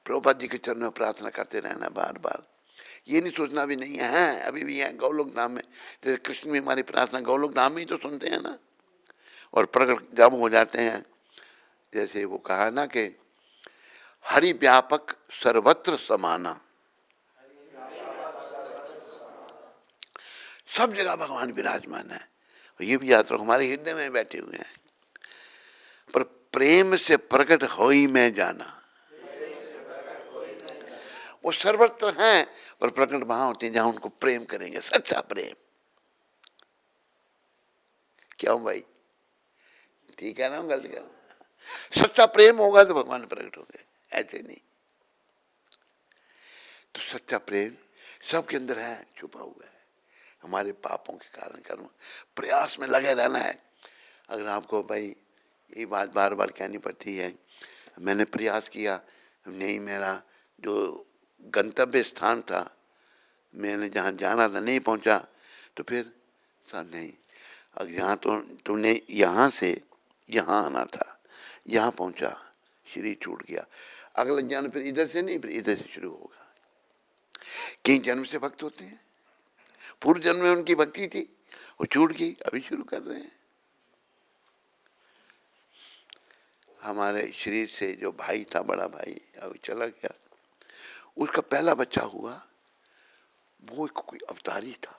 प्रभुपाद जी के चरणों में प्रार्थना करते रहना बार बार। ये नहीं सोचना भी नहीं है, अभी भी है गौलोक धाम में। जैसे कृष्ण भी हमारी प्रार्थना गौलोक धाम में ही तो सुनते हैं ना, और प्रकट जब हो जाते हैं। जैसे वो कहा ना कि हरि व्यापक सर्वत्र समाना, सब जगह भगवान विराजमान है। ये भी याद रखो, हमारे हृदय में बैठे हुए हैं। पर प्रेम से प्रकट हो ही में जाना, वो सर्वत्र हैं, पर प्रकट वहां होते हैं जहां उनको प्रेम करेंगे, सच्चा प्रेम। क्यों भाई? ठीक कह रहा हूँ गलत कह रहा हूँ? सच्चा प्रेम होगा तो भगवान प्रकट होंगे, ऐसे नहीं। तो सच्चा प्रेम सबके अंदर है, छुपा हुआ है। हमारे पापों के कारण कर्म प्रयास में लगे रहना है। अगर आपको भाई ये बात बार बार कहनी पड़ती है, मैंने प्रयास किया नहीं, मेरा जो गंतव्य स्थान था, मैंने जहाँ जाना था नहीं पहुँचा, तो फिर सर नहीं, अगर यहाँ तो तुमने यहाँ से यहाँ आना था, यहाँ पहुँचा, शरीर छूट गया, अगला जन्म फिर इधर से नहीं, फिर इधर से शुरू होगा। कई जन्म से भक्त होते हैं, पूर्व जन्म में उनकी भक्ति थी, वो छूट गई, अभी शुरू कर रहे हैं। हमारे शरीर से जो भाई था, बड़ा भाई, अभी चला गया, उसका पहला बच्चा हुआ, वो कोई अवतारी था।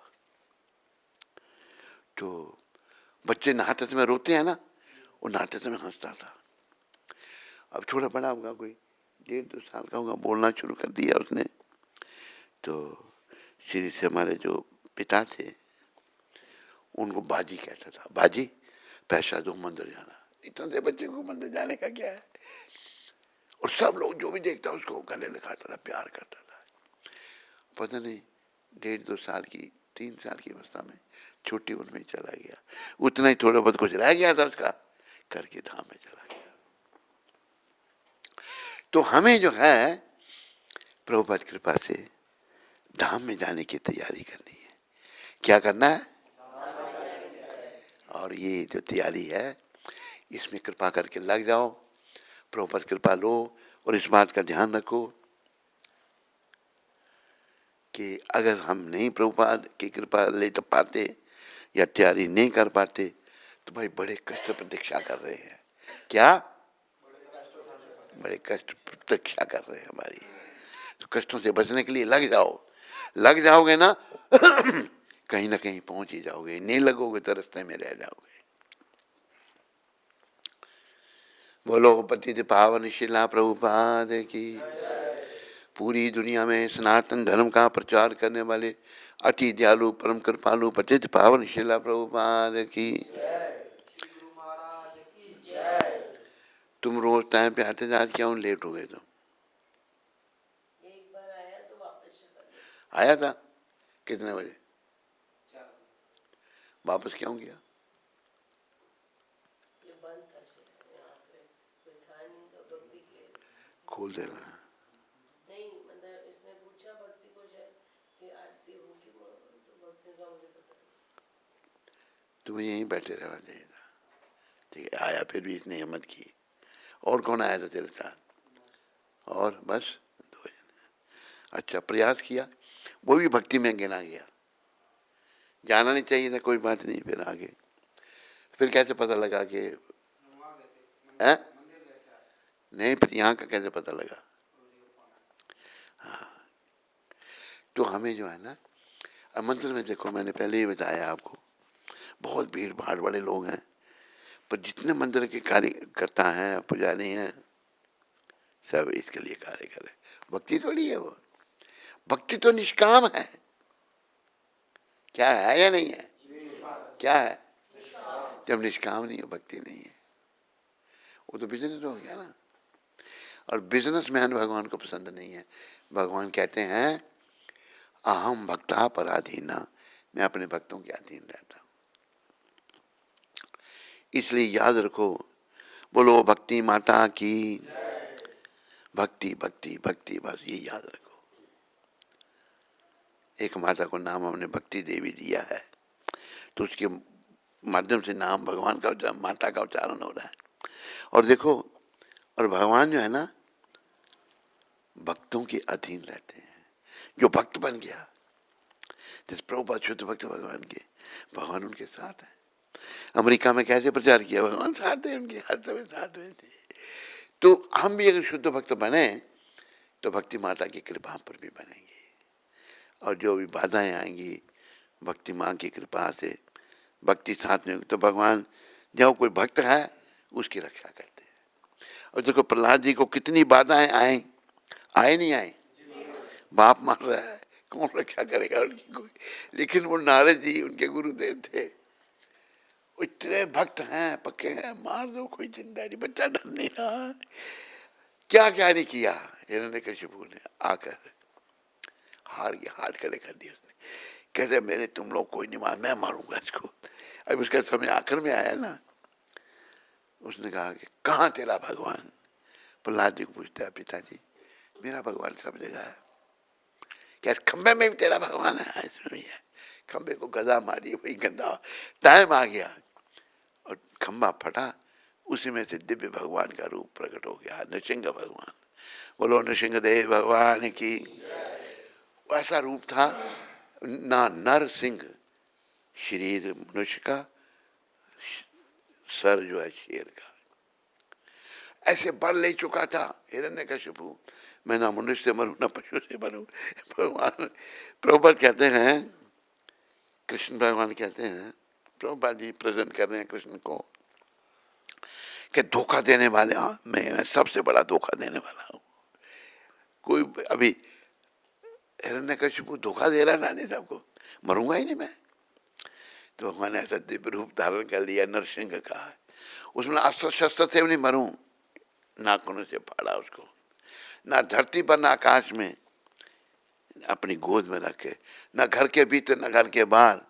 तो बच्चे नहाते समय रोते हैं ना, वो नहाते समय हंसता था। अब थोड़ा बड़ा होगा, कोई 1.5-2 साल का होगा, बोलना शुरू कर दिया उसने। तो शरीर से हमारे जो पिता थे, उनको बाजी कहता था, बाजी पैसा दो मंदिर जाना। इतना से बच्चे को मंदिर जाने का क्या है? और सब लोग जो भी देखता उसको गले लगाता था, प्यार करता था। पता नहीं 1.5-2 साल की, 3 साल की अवस्था में छोटी उम्र में चला गया। उतना ही थोड़ा बहुत कुछ रह गया था उसका, करके धाम में चला गया। तो हमें जो है प्रभुपाद कृपा से धाम में जाने की तैयारी करनी है। क्या करना है? और ये जो तैयारी है, इसमें कृपा करके लग जाओ, प्रभुपाद कृपा लो, और इस बात का ध्यान रखो कि अगर हम नहीं प्रभुपाद की कृपा ले तो पाते या तैयारी नहीं कर पाते, तो भाई बड़े कष्ट प्रतीक्षा कर रहे हैं। क्या? बड़े कष्ट प्रतीक्षा कर रहे हैं हमारी। तो कष्टों से बचने के लिए लग जाओ। लग जाओगे ना कहीं ना कहीं पहुंच ही जाओगे, नहीं लगोगे तो रास्ते में रह जाओगे। बोलो पतित पावन शिला प्रभुपाद की। पूरी दुनिया में सनातन धर्म का प्रचार करने वाले अति दयालु परम कृपालु पतित पावन शिला प्रभुपाद की। तुम रोज टाइम पे आते थे, आज क्यों लेट हो गए तुम? एक बार आया तो वापस चला गया। आया था कितने बजे? वापस क्यों गया? ये बंद था शायद, यहाँ पे कोई था नहीं, तो भक्ति के खोल देना। नहीं, मतलब इसने पूछा भक्ति को शायद कि आरती होगी, तो भक्ति का मुझे पता नहीं। तुम्हें यहीं बैठे रहना चाहिए था। ठीक है, आया फिर भी इसने हिम्मत की। और कौन आया था तेरे साथ? और बस 2 जन। अच्छा, प्रयास किया, वो भी भक्ति में गिना गया। जाना नहीं चाहिए था, कोई बात नहीं, फिर आगे। फिर कैसे पता लगा कि है? नहीं, फिर यहाँ का कैसे पता लगा? हाँ, तो हमें जो है ना, अब मंदिर में देखो, मैंने पहले ही बताया आपको, बहुत भीड़ भाड़ वाले लोग हैं, पर जितने मंदिर के कार्यकर्ता हैं, पुजारी हैं, सब इसके लिए कार्य कर रहे। भक्ति थोड़ी है वो, भक्ति तो निष्काम है। क्या है या नहीं है? क्या है? जब निष्काम नहीं हो, भक्ति नहीं है, वो तो बिजनेस हो गया ना। और बिजनेसमैन भगवान को पसंद नहीं है। भगवान कहते हैं अहम भक्ता पराधीना, मैं अपने भक्तों के अधीन रहता हूँ। इसलिए याद रखो, बोलो भक्ति माता की। भक्ति भक्ति भक्ति, बस ये याद रखो। एक माता को नाम हमने भक्ति देवी दिया है, तो उसके माध्यम से नाम भगवान का, माता का उच्चारण हो रहा है। और देखो, और भगवान जो है ना, भक्तों के अधीन रहते हैं। जो भक्त बन गया, जिस प्रभुपाद शुद्ध भक्त भगवान के, भगवान उनके साथ है। अमेरिका में कैसे प्रचार किया, भगवान साथ है उनके, हर समय साथ है। तो हम भी अगर शुद्ध भक्त बने, तो भक्ति माता की कृपा पर भी बनेंगे। और जो भी बाधाएं आएंगी, भक्ति माँ की कृपा से भक्ति साथ में, तो भगवान जब कोई भक्त है उसकी रक्षा करते हैं। और देखो प्रहलाद जी को कितनी बाधाएं आए, आए नहीं आए? बाप मार रहा है, कौन रक्षा करेगा उनकी? कोई। लेकिन वो नारद जी उनके गुरुदेव थे, इतने भक्त हैं, पक्के हैं, मार दो कोई चिंता नहीं, बच्चा डर नहीं रहा। क्या क्या नहीं किया हिरण्यकशिपु ने, आकर हार गया, हाथ खड़े कर दिए उसने। कहते मेरे तुम लोग कोई नहीं मार, मैं मारूंगा इसको। अब उसका समय आखिर में आया ना, उसने कहा कि कहाँ तेरा भगवान? प्रहलाद जी को पूछता है, पिताजी मेरा भगवान सब जगह है। क्या खंबे में भी तेरा भगवान है? इसमें भी है। खंबे को गदा मारी, वही गंदा टाइम आ गया और खंबा फटा, उसी में से दिव्य भगवान का रूप प्रकट हो गया, नृसिंह भगवान। बोलो नृसिंह देव भगवान की। ऐसा रूप था ना, नर सिंह, शरीर मनुष्य का, सर जो है शेर का, ऐसे बर ले चुका था हिरण्यकशिपु। मैं ना मनुष्य से मरूं ना पशु से मरूं। भगवान प्रभुपाद कहते हैं, कृष्ण भगवान कहते हैं, प्रभुपाद जी प्रेजेंट कर रहे हैं कृष्ण को कि धोखा देने वाले, मैं सबसे बड़ा धोखा देने वाला हूं। कोई अभी हिरण्यकशिपु धोखा दे रहा रानी साहब को, मरूंगा ही नहीं मैं। तो भगवान ने ऐसा दिव्य रूप धारण कर लिया नरसिंह का, उसमें अस्त्र शस्त्र थे, नहीं मरूं, नाखूनों से फाड़ा उसको, ना धरती पर ना आकाश में, अपनी गोद में रखे, ना घर के भीतर ना घर के बाहर,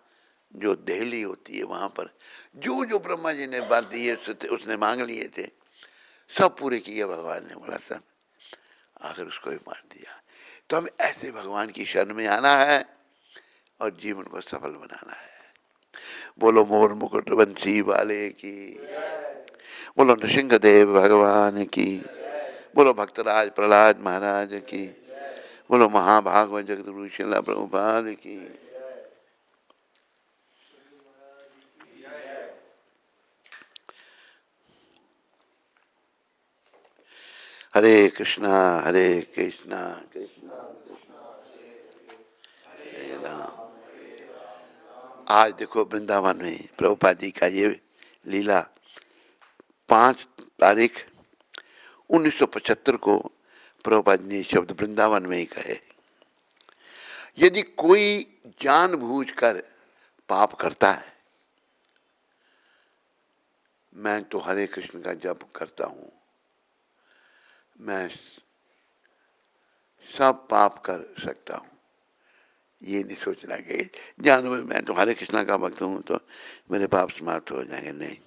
जो दहली होती है वहां पर जो जो ब्रह्मा जी ने बात दिए उसने मांग लिए थे, सब पूरे किए भगवान ने, बड़ा सा आखिर उसको भी मार दिया। तो हमें ऐसे भगवान की शरण में आना है और जीवन को सफल बनाना है। बोलो मोर मुकुट बंसी वाले की, बोलो नृसिंह देव भगवान की, बोलो भक्तराज प्रहलाद महाराज की, बोलो महाभागवत जगतगुरु श्रील प्रभुपाद की। हरे कृष्णा कृष्णा कृष्णा हरे राम। आज देखो वृंदावन में प्रभुपाद जी का ये लीला 5 तारीख 1975 को प्रभुपाद ने शब्द वृंदावन में ही कहे। यदि कोई जानबूझकर पाप करता है, मैं तो हरे कृष्ण का जप करता हूं, मैं सब पाप कर सकता हूं, ये नहीं सोचना कि जानबूझ मैं तो हरे कृष्ण का भक्त हूं तो मेरे पाप समाप्त हो जाएंगे। नहीं,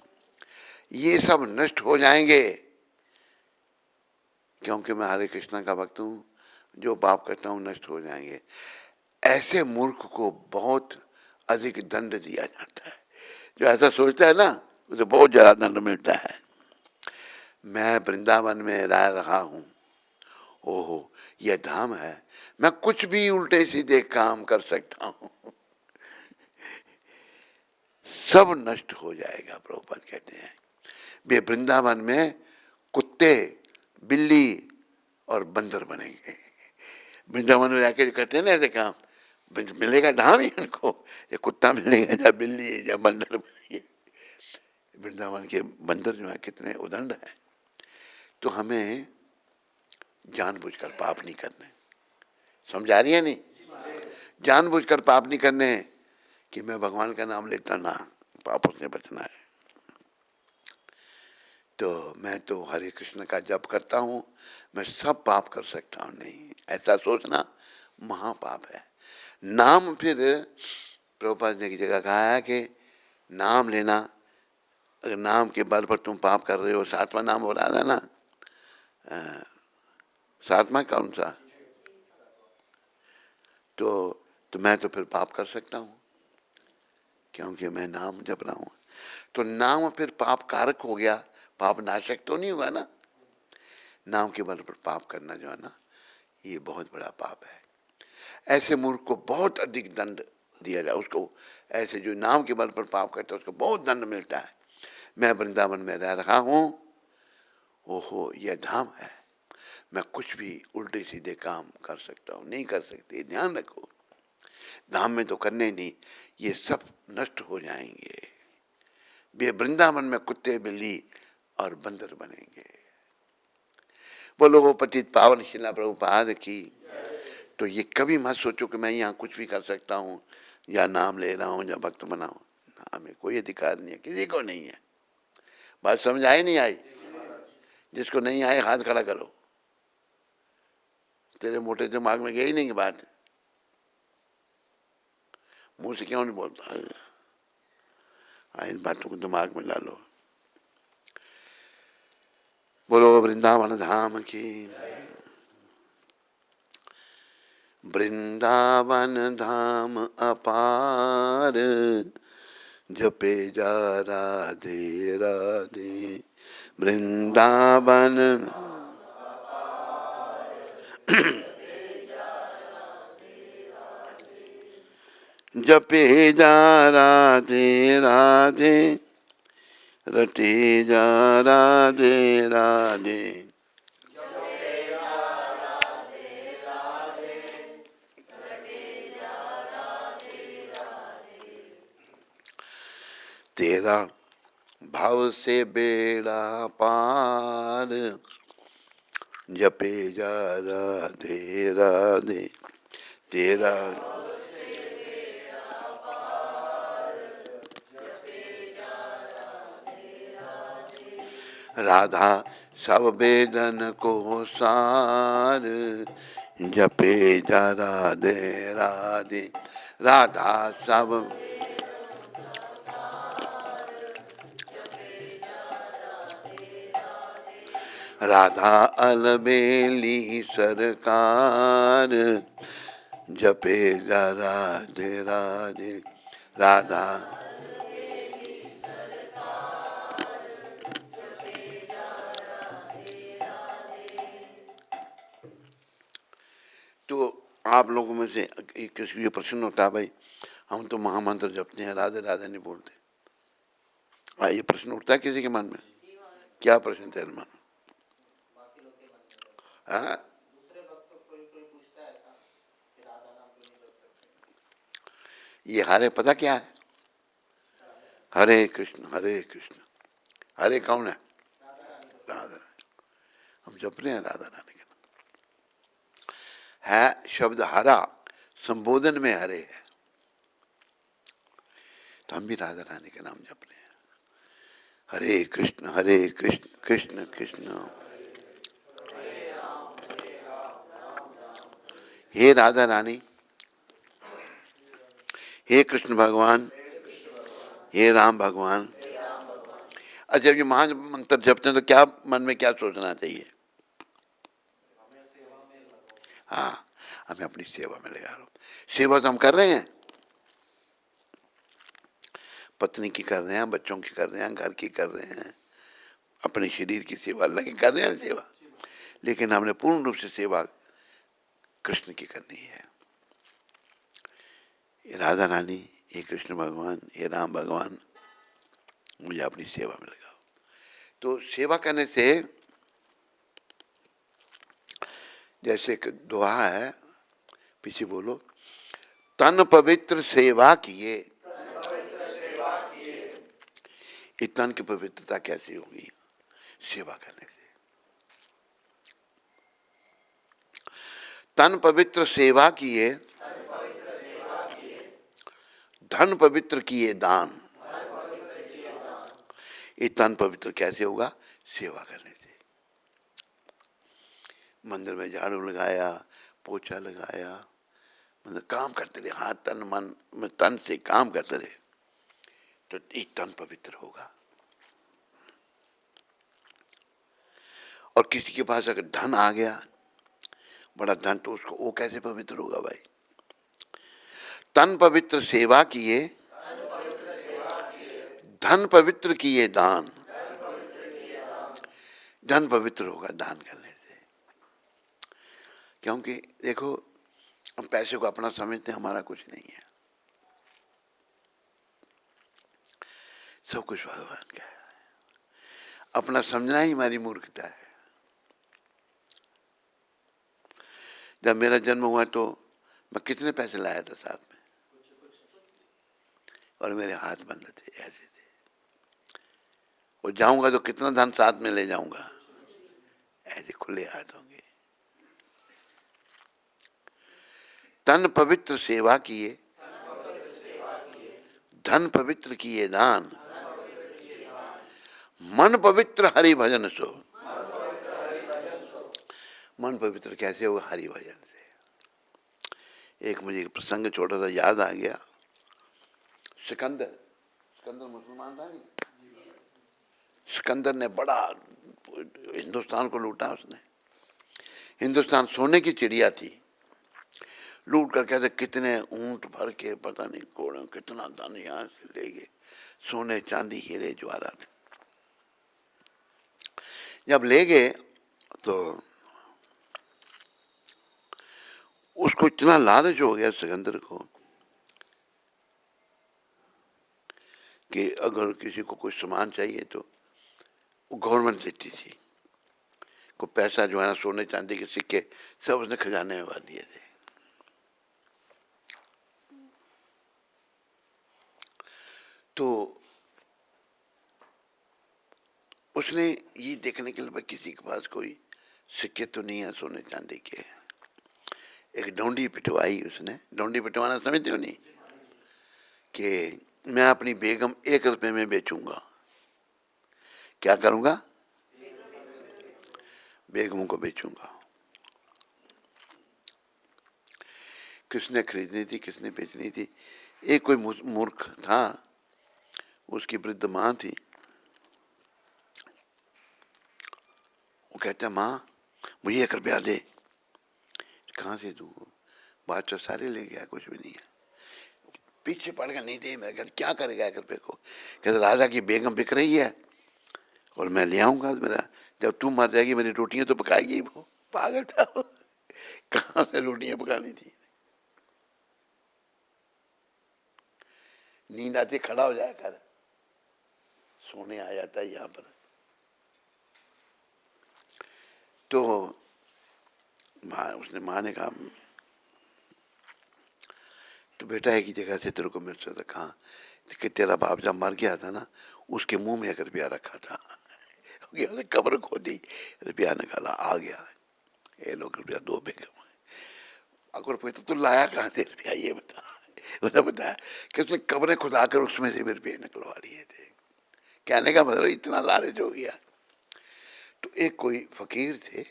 ये सब नष्ट हो जाएंगे, क्योंकि मैं हरे कृष्ण का भक्त हूं, जो पाप करता हूं नष्ट हो जाएंगे। ऐसे मूर्ख को बहुत अधिक दंड दिया जाता है। जो ऐसा सोचता है ना, उसे बहुत ज्यादा दंड मिलता है। मैं वृंदावन में रह रहा हूं, ओहो यह धाम है, मैं कुछ भी उल्टे सीधे काम कर सकता हूं, सब नष्ट हो जाएगा। प्रभुपाद कहते हैं वे वृंदावन में कुत्ते, बिल्ली और बंदर बनेंगे। वृंदावन में जाके जो कहते हैं ना ऐसे काम, मिलेगा धाम ही उनको, या कुत्ता मिलेगा या बिल्ली या बंदर मिलेंगे। वृंदावन के बंदर जो है कितने उदंड हैं। तो हमें जानबूझकर पाप नहीं करने, समझा रही है नहीं? जानबूझकर पाप नहीं करने कि मैं भगवान का नाम लेता ना, पापों से बचना है। तो मैं तो हरे कृष्ण का जप करता हूं, मैं सब पाप कर सकता हूं, नहीं, ऐसा सोचना महापाप है। नाम, फिर प्रभुपाद ने की जगह कहा है कि नाम लेना, अगर नाम के बल पर तुम पाप कर रहे हो, 7वां नाम हो रहा है ना, 7वां कौन सा? तो मैं तो फिर पाप कर सकता हूं, क्योंकि मैं नाम जप रहा हूं। तो नाम फिर पाप कारक हो गया, पाप नाशक तो नहीं हुआ ना। नाम के बल पर पाप करना जो है ना, ये बहुत बड़ा पाप है। ऐसे मूर्ख को बहुत अधिक दंड दिया जाए, उसको ऐसे जो नाम के बल पर पाप करता है उसको बहुत दंड मिलता है। मैं वृंदावन में रह रहा हूं, ओहो यह धाम है, मैं कुछ भी उल्टे सीधे काम कर सकता हूं, नहीं कर सकते, ध्यान रखो। धाम में तो करने नहीं, ये सब नष्ट हो जाएंगे। वे वृंदावन में कुत्ते, बिल्ली और बंदर बनेंगे। बोलो वो पतित पावन शिला प्रभुपाद की। तो ये कभी मत सोचो कि मैं यहाँ कुछ भी कर सकता हूँ, या नाम ले रहा हूँ या भक्त बनाऊँ। हमें कोई अधिकार नहीं है, किसी को नहीं है। बात समझ आई नहीं आई? जिसको नहीं आए हाथ खड़ा करो। तेरे मोटे दिमाग में गई नहीं की बात, मुंह से क्यों नहीं बोलता? इन बातों को दिमाग में डालो। बोलो वृंदावन धाम की। वृंदावन धाम अपार, जपे जा राधे राधे। वृंदावन जपे जा राधे राधे, रटे जा राधे राधे। तेरा भाव से बेड़ा पार, जपे जा राधे राधे। तेरा राधा सब वेदन को सार, जपे जा राधे राधे। राधा सब राधा अलबेली सरकार, जपे जा राधे राधे। राधा तो आप लोगों में से किसी ये प्रश्न होता है, भाई हम तो महामंत्र जपते हैं, राधे राधे नहीं बोलते। ये प्रश्न उठता है किसी के मन में? क्या प्रश्न तेरे मन में? हाँ? ये हरे पता क्या है? हरे कृष्ण हरे कृष्ण। हरे कौन है? राधा। हम जप रहे हैं राधा रानी के नाम है। शब्द हरा संबोधन में हरे है, तो हम भी राधा रानी के नाम जप रहे हैं। हरे कृष्ण कृष्ण कृष्ण हे राधा रानी, हे कृष्ण भगवान, हे राम भगवान। अच्छा, जब ये महामंत्र जपते हैं तो क्या मन में क्या सोचना चाहिए? हाँ, हमें अपनी सेवा में लगा लो। सेवा तो हम कर रहे हैं, पत्नी की कर रहे हैं, बच्चों की कर रहे हैं, घर की कर रहे हैं, अपने शरीर की सेवा अल्लाह की कर रहे हैं सेवा, लेकिन हमने पूर्ण रूप से सेवा कृष्ण की करनी है। ये राधा रानी, ये कृष्ण भगवान, ये राम भगवान, मुझे अपनी सेवा में लगाओ। तो सेवा करने से जैसे एक दोहा है, पीछे बोलो, तन पवित्र सेवा किए। ये तन की पवित्रता कैसी होगी? सेवा करने से। तन पवित्र सेवा किए, धन पवित्र किए दान। ये तन पवित्र कैसे होगा? सेवा करने से। मंदिर में झाड़ू लगाया, पोछा लगाया, मतलब काम करते रहे, हाथ तन मन में तन से काम करते रहे, तो ये तन पवित्र होगा। और किसी के पास अगर धन आ गया, बड़ा धन, तो उसको वो कैसे पवित्र होगा भाई? तन पवित्र सेवा किए, धन पवित्र किए दान। धन पवित्र होगा दान करने से, क्योंकि देखो हम पैसे को अपना समझते हैं, हमारा कुछ नहीं है, सब कुछ भगवान का है। अपना समझना ही हमारी मूर्खता है। जब मेरा जन्म हुआ तो मैं कितने पैसे लाया था साथ में, और मेरे हाथ बंद थे, ऐसे थे। और जाऊंगा तो कितना धन साथ में ले जाऊंगा? ऐसे खुले हाथ होंगे। तन पवित्र सेवा किए, धन पवित्र किए दान, मन पवित्र हरि भजन सो। मन पवित्र कैसे होगा? हरि भजन से। एक मुझे प्रसंग छोटा सा याद आ गया। सिकंदर मुसलमान था नहीं? सिकंदर ने बड़ा हिंदुस्तान को लूटा। उसने हिंदुस्तान सोने की चिड़िया थी, लूट कर कहते कितने ऊंट भर के पता नहीं घोड़े, कितना धन यहाँ से ले गए, सोने चांदी हीरे जवाहरात। जब ले गए तो उसको इतना लालच हो गया सिकंदर को कि अगर किसी को कोई सामान चाहिए तो वो गवर्नमेंट देती थी। को पैसा जो है ना, सोने चांदी के सिक्के सब उसने खजाने में भर दिए थे। तो उसने ये देखने के लिए किसी के पास कोई सिक्के तो नहीं है सोने चांदी के, एक डोंडी पिटवाई उसने। डोंडी पिटवाना समझते हो नहीं? कि मैं अपनी बेगम 1 रुपए में बेचूंगा। क्या करूंगा? बेगमों को बेचूंगा। किसने खरीदनी थी, किसने बेचनी थी? एक कोई मूर्ख था, उसकी वृद्ध माँ थी। वो कहता, माँ मुझे 1 रुपया दे। कहाँ से दूँ? बादशाह सारे ले गया, कुछ भी नहीं है। पीछे पड़ गया, नहीं दे। मैं कहता क्या करेगा 1 रुपये को? कहते राजा की बेगम बिक रही है और मैं ले आऊंगा। मेरा जब तू मर जाएगी मेरी रोटियां तो पकाएगी। वो पागल था वो। कहाँ से रोटियां पकानी थी? नींद आती खड़ा हो जाया कर, सोने आ जाता है यहाँ पर। तो उसने माँ ने कहा, तो बेटा एक ही जगह से तेरे को मिल सकता। कहाँ? कि तेरा बाप जब मर गया था ना, उसके मुंह में 1 रुपया रखा था। उसने कब्र खोदी, रुपया निकाला, आ गया। ये लोग रुपया 2 बेगम। अगर पूछा तो लाया कहाँ से रुपया, ये बता। उसने बताया कि उसने कब्रें खुदा कर उसमें से रुपये निकलवा लिए थे। कहने का मतलब इतना लालच हो गया। तो एक कोई फकीर थे,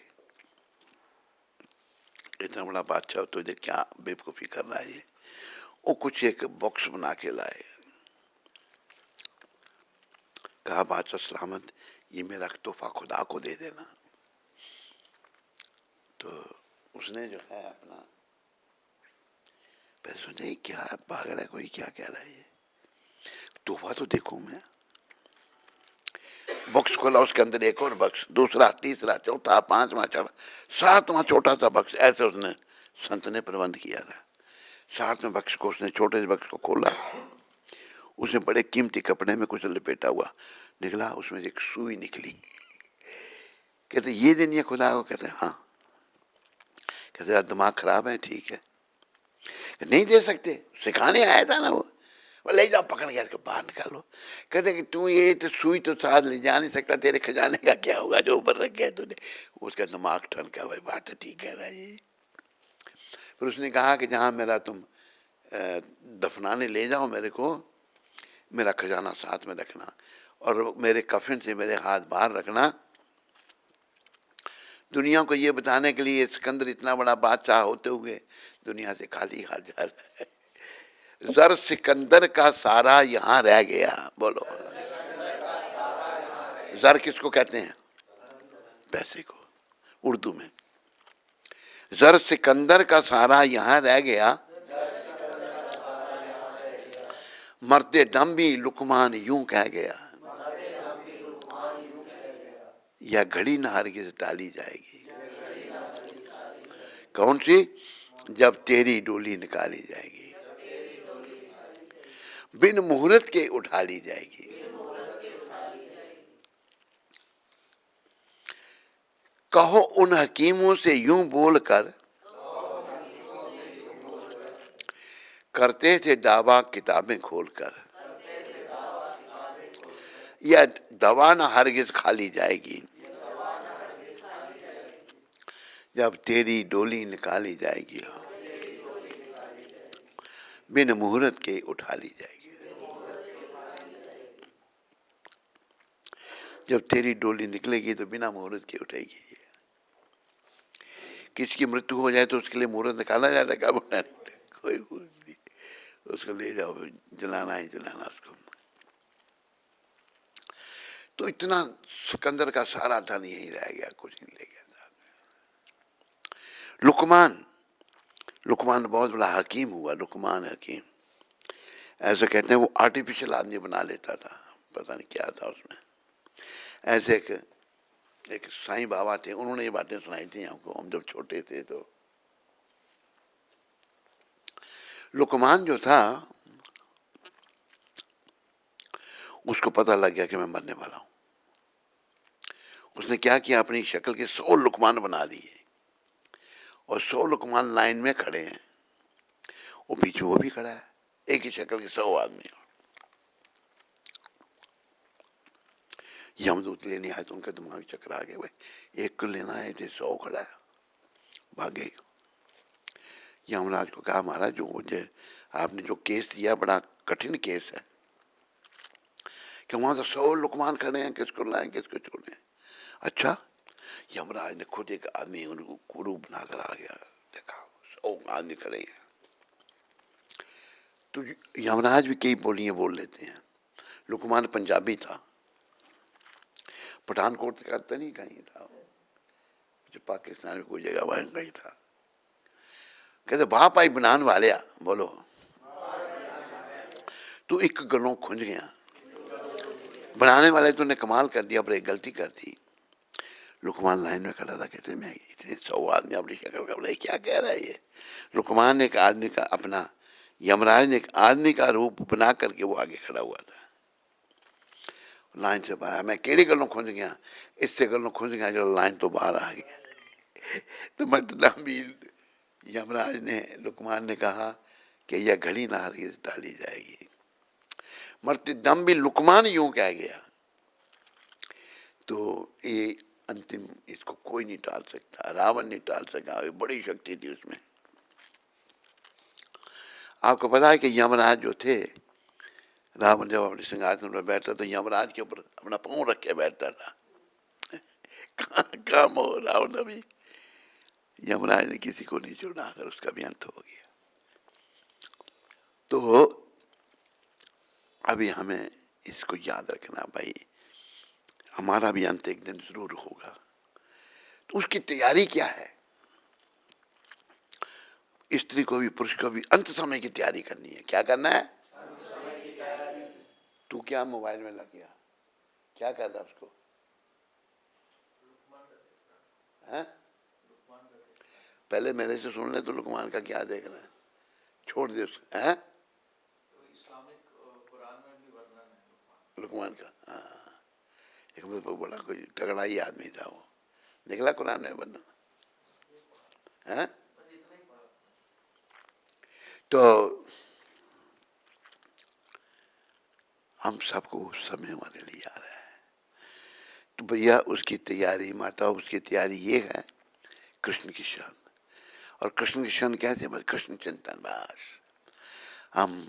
इतना बड़ा बादशाह तो इधर क्या बेवकूफ़ी कर रहा है ये। वो कुछ एक बॉक्स बना के लाए। कहा बादशाह सलामत, ये मेरा तोहफा खुदा को दे देना। तो उसने जो है अपना पहले सोचा ये क्या पागल है कोई, क्या कह रहा है ये, तोहफा तो देखूं मैं। बॉक्स खोला, उसके अंदर एक और बॉक्स, दूसरा, तीसरा, चौथा, 5वां, 7वां छोटा सा बॉक्स। ऐसे उसने संत ने प्रबंध किया था। 7वें बॉक्स को उसने, छोटे से बॉक्स को खोला, उसमें बड़े कीमती कपड़े में कुछ लपेटा हुआ निकला। उसमें एक सुई निकली। कहते ये देनी है खुदा को? कहते हाँ। कहते दिमाग खराब है? ठीक है, नहीं दे सकते, सिखाने आया था ना वो ले जाओ पकड़ के इसको बाहर निकालो। कहते कि तू ये तो सुई तो साथ ले जा नहीं सकता, तेरे खजाने का क्या होगा जो ऊपर रख गया तूने? उसका दिमाग ठनका, भाई बात तो ठीक कह रहा है ये। फिर उसने कहा कि जहाँ मेरा तुम दफनाने ले जाओ मेरे को, मेरा खजाना साथ में रखना और मेरे कफन से मेरे हाथ बाहर रखना। दुनिया को ये बताने के लिए सिकंदर इतना बड़ा बादशाह होते हुए दुनिया से खाली हाथ जा रहा है। जर सिकंदर का सारा यहाँ रह गया। बोलो, जर किसको कहते हैं? पैसे को, उर्दू में। जर सिकंदर का सारा यहाँ रह गया, मरते दम भी लुकमान यूं कह गया, यह घड़ी न हरगिज़ टाली जाएगी। कौन सी? जब तेरी डोली निकाली जाएगी, बिन मुहूर्त के उठा ली जाएगी। कहो उन हकीमों से यूं बोलकर, करते थे दावा किताबें खोलकर, यह दवा न हरगिज खाली जाएगी, जब तेरी डोली निकाली जाएगी, बिन मुहूर्त के उठा ली जाएगी। जब तेरी डोली निकलेगी तो बिना मुहूर्त के उठेगी। किसी की मृत्यु हो जाए तो उसके लिए मुहूर्त निकाला जाता है, क्या बोलना, कोई मुहूर्त नहीं, उसको ले जाओ, जलाना ही जलाना उसको। तो इतना सिकंदर का सारा धन यही रह गया, कुछ नहीं ले गया था। लुकमान बहुत बड़ा हकीम हुआ, लुकमान हकीम। ऐसा कहते हैं वो आर्टिफिशियल आदमी बना लेता था, पता नहीं क्या था उसमें। ऐसे एक साईं बाबा थे, उन्होंने ये बातें सुनाई थी हमको, हम जब छोटे थे। तो लुकमान जो था उसको पता लग गया कि मैं मरने वाला हूं। उसने क्या किया, अपनी शक्ल के 100 लुकमान बना दिए और 100 लुकमान लाइन में खड़े हैं, वो पीछे वो भी खड़ा है, एक ही शक्ल के 100 आदमी। यमदूत लेने आए तो उनका दिमाग चक्कर आ गया, भाई एक को लेना आए थे, 100 खड़ा है, भागे। यमराज को कहा, महाराज जो मुझे आपने जो केस दिया बड़ा कठिन केस है, कि वहां तो 100 लुकमान खड़े हैं, किसको लाएं किसको छोड़ें। अच्छा, यमराज ने खुद एक आदमी उनको कुरूप बनाकर आ गया, देखा 100 आदमी खड़े हैं। तो यमराज भी कई बोलियां बोल लेते हैं। लुकमान पंजाबी था, पठानकोट का तो नहीं कहीं था, जो पाकिस्तान में कोई जगह वहां कहीं था। कहते बाप आई बनान वाले, बोलो तू एक गलों खुंज गया, बनाने वाले तूने कमाल कर दिया, पर एक गलती कर दी। लुकमान लाइन में खड़ा था, कहते मैं इतने 100 आदमी अपनी शक्ल का, बोले क्या कह रहा है ये। लुकमान ने एक आदमी का अपना, यमराज ने एक आदमी का रूप बना करके वो आगे खड़ा हुआ था, लाइन से बाहर। मैं केड़ी गलों खुंज गया, इससे गलों खुंज गया जो लाइन तो बाहर आ गया। तो मतलब यमराज ने, लुकमान ने कहा कि यह घड़ी नारगी से टाली जाएगी। मरते दम भी लुकमान यूं कह गया। तो ये अंतिम, इसको कोई नहीं टाल सकता, रावण नहीं टाल सका, बड़ी शक्ति थी उसमें। आपको पता है कि यमराज जो थे, रावण जब अपने सिंहासन पर बैठता तो यमराज के ऊपर अपना पांव रख के बैठता था। काम हो रावण, अभी यमराज ने किसी को नहीं छोड़ा, अगर उसका भी अंत हो गया। तो अभी हमें इसको याद रखना, भाई हमारा भी अंत एक दिन जरूर होगा। तो उसकी तैयारी क्या है, स्त्री को भी पुरुष को भी अंत समय की तैयारी करनी है। क्या करना है, तू क्या मोबाइल में लग गया, क्या कर रहा उसको, है? पहले मेरे से सुन ले, तो लुकमान का क्या देख रहा है, छोड़ दे उसको, है? लुकमान का, हाँ, एक मतलब बड़ा कोई तगड़ा ही आदमी था वो, निकला कुरान में बनना, है? तो हम सबको उस समय हमारे लिए आ रहा है। तो भैया उसकी तैयारी, माता उसकी तैयारी ये है, कृष्ण की शरण। और कृष्ण की शरण कैसे, बस कृष्ण चिंतन, बस हम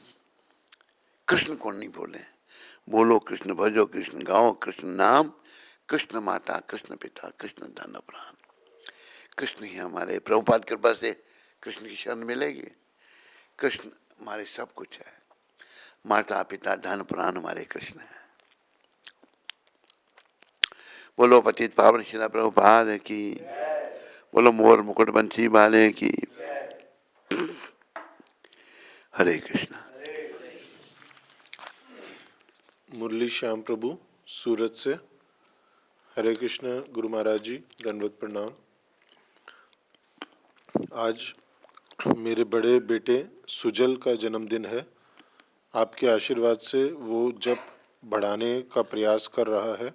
कृष्ण को नहीं बोले, बोलो कृष्ण भजो, कृष्ण गाओ, कृष्ण नाम, कृष्ण माता, कृष्ण पिता, कृष्ण धन प्राण। कृष्ण ही हमारे, प्रभुपाद कृपा से कृष्ण की शरण मिलेगी। कृष्ण हमारे सब कुछ है, माता पिता धन प्राण हमारे कृष्ण है। बोलो पतित पावन शिला प्रभुपाद की, बोलो मोर मुकुट बंसी वाले की। हरे कृष्ण। मुरली श्याम प्रभु सूरत से। हरे कृष्ण गुरु महाराज जी, दंडवत प्रणाम। आज मेरे बड़े बेटे सुजल का जन्मदिन है। आपके आशीर्वाद से वो जब बढ़ाने का प्रयास कर रहा है,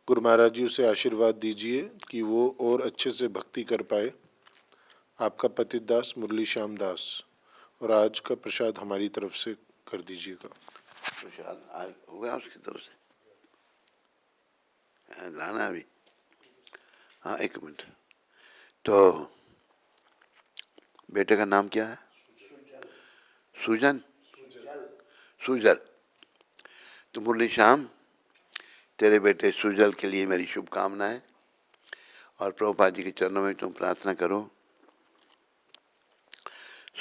गुरु महाराज जी उसे आशीर्वाद दीजिए कि वो और अच्छे से भक्ति कर पाए। आपका पतित दास मुरली श्याम दास। और आज का प्रसाद हमारी तरफ से कर दीजिएगा। प्रसाद आज होगा उसकी तरफ से, लाना अभी, हाँ एक मिनट। तो बेटे का नाम क्या है? सुजन, सुजल। तो मुरली श्याम, तेरे बेटे सुजल के लिए मेरी शुभकामनाएं, और प्रभुपाद जी के चरणों में तुम प्रार्थना करो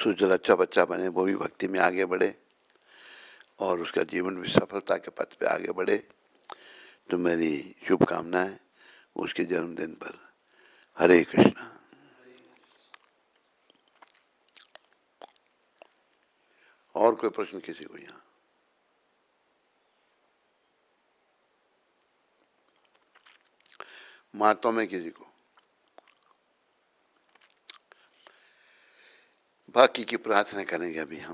सुजल अच्छा बच्चा बने, वो भी भक्ति में आगे बढ़े और उसका जीवन भी सफलता के पथ पे आगे बढ़े। तो मेरी शुभकामनाएं उसके जन्मदिन पर। हरे कृष्णा। और कोई प्रश्न किसी को यहाँ? माताओं में किसी को? बाकी की प्रार्थना करेंगे अभी हम।